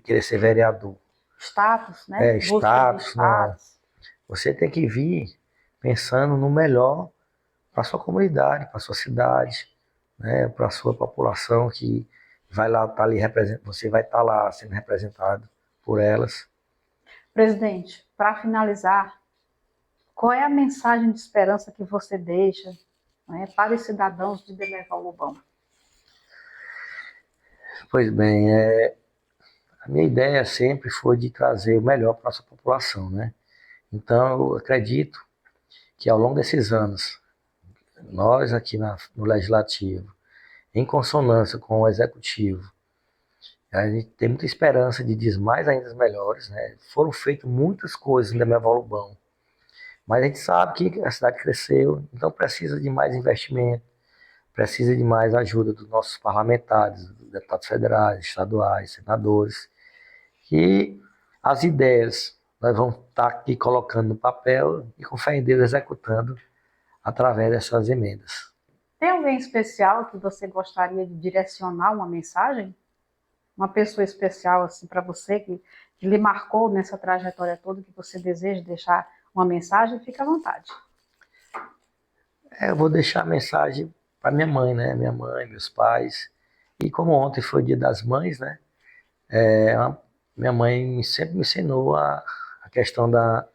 Querer ser vereador. Status, né? Busca de Status, não. status. Você tem que vir pensando no melhor para sua comunidade, para sua cidade, né? Para sua população que vai lá estar ali você vai estar lá sendo representado por elas. Presidente, para finalizar, qual é a mensagem de esperança que você deixa, né, para os cidadãos de Belevar Lobão? Pois bem, a minha ideia sempre foi de trazer o melhor para a nossa população, né? Então, eu acredito que ao longo desses anos, nós aqui no Legislativo, em consonância com o Executivo, a gente tem muita esperança de dias mais ainda melhores, né? Foram feitas muitas coisas em Demerval Lobão, mas a gente sabe que a cidade cresceu, então precisa de mais investimento, precisa de mais ajuda dos nossos parlamentares, dos deputados federais, estaduais, senadores, que as ideias nós vamos estar aqui colocando no papel e com fé em Deus executando através dessas emendas. Tem alguém especial que você gostaria de direcionar uma mensagem? Uma pessoa especial assim para você que lhe marcou nessa trajetória toda, que você deseja deixar uma mensagem? Fica à vontade. Eu vou deixar a mensagem para minha mãe, né? Minha mãe, meus pais. E como ontem foi o Dia das Mães, né? Minha mãe sempre me ensinou a questão da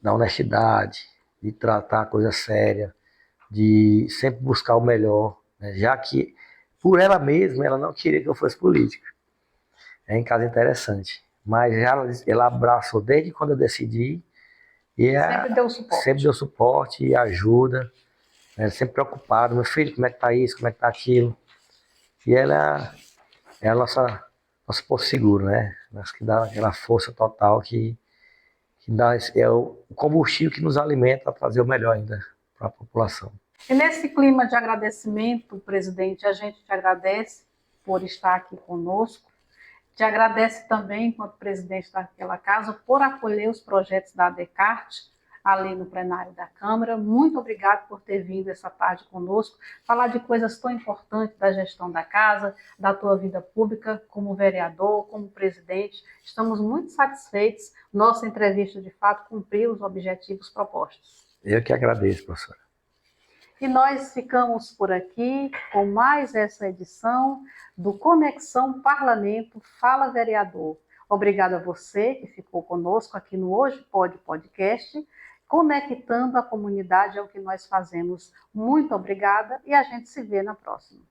honestidade, de tratar a coisa séria, de sempre buscar o melhor, né? Já que por ela mesma ela não queria que eu fosse político. É em casa interessante. Mas ela abraçou desde quando eu decidi e Sempre deu sempre suporte. deu suporte e ajuda, né? Sempre preocupada, meu filho, como é que tá isso, como é que tá aquilo. E ela é a nosso porto seguro, né? Nós que dá aquela força total que dá é o combustível que nos alimenta a fazer o melhor ainda para a população. E nesse clima de agradecimento, presidente, a gente te agradece por estar aqui conosco. Te agradece também, enquanto presidente daquela casa, por acolher os projetos da Descartes, ali no plenário da Câmara. Muito obrigado por ter vindo essa tarde conosco, falar de coisas tão importantes da gestão da casa, da tua vida pública como vereador, como presidente. Estamos muito satisfeitos. Nossa entrevista, de fato, cumpriu os objetivos propostos. Eu que agradeço, professora. E nós ficamos por aqui com mais essa edição do Conexão Parlamento Fala Vereador. Obrigada a você que ficou conosco aqui no Hoje Pode Podcast, conectando a comunidade ao que nós fazemos. Muito obrigada e a gente se vê na próxima.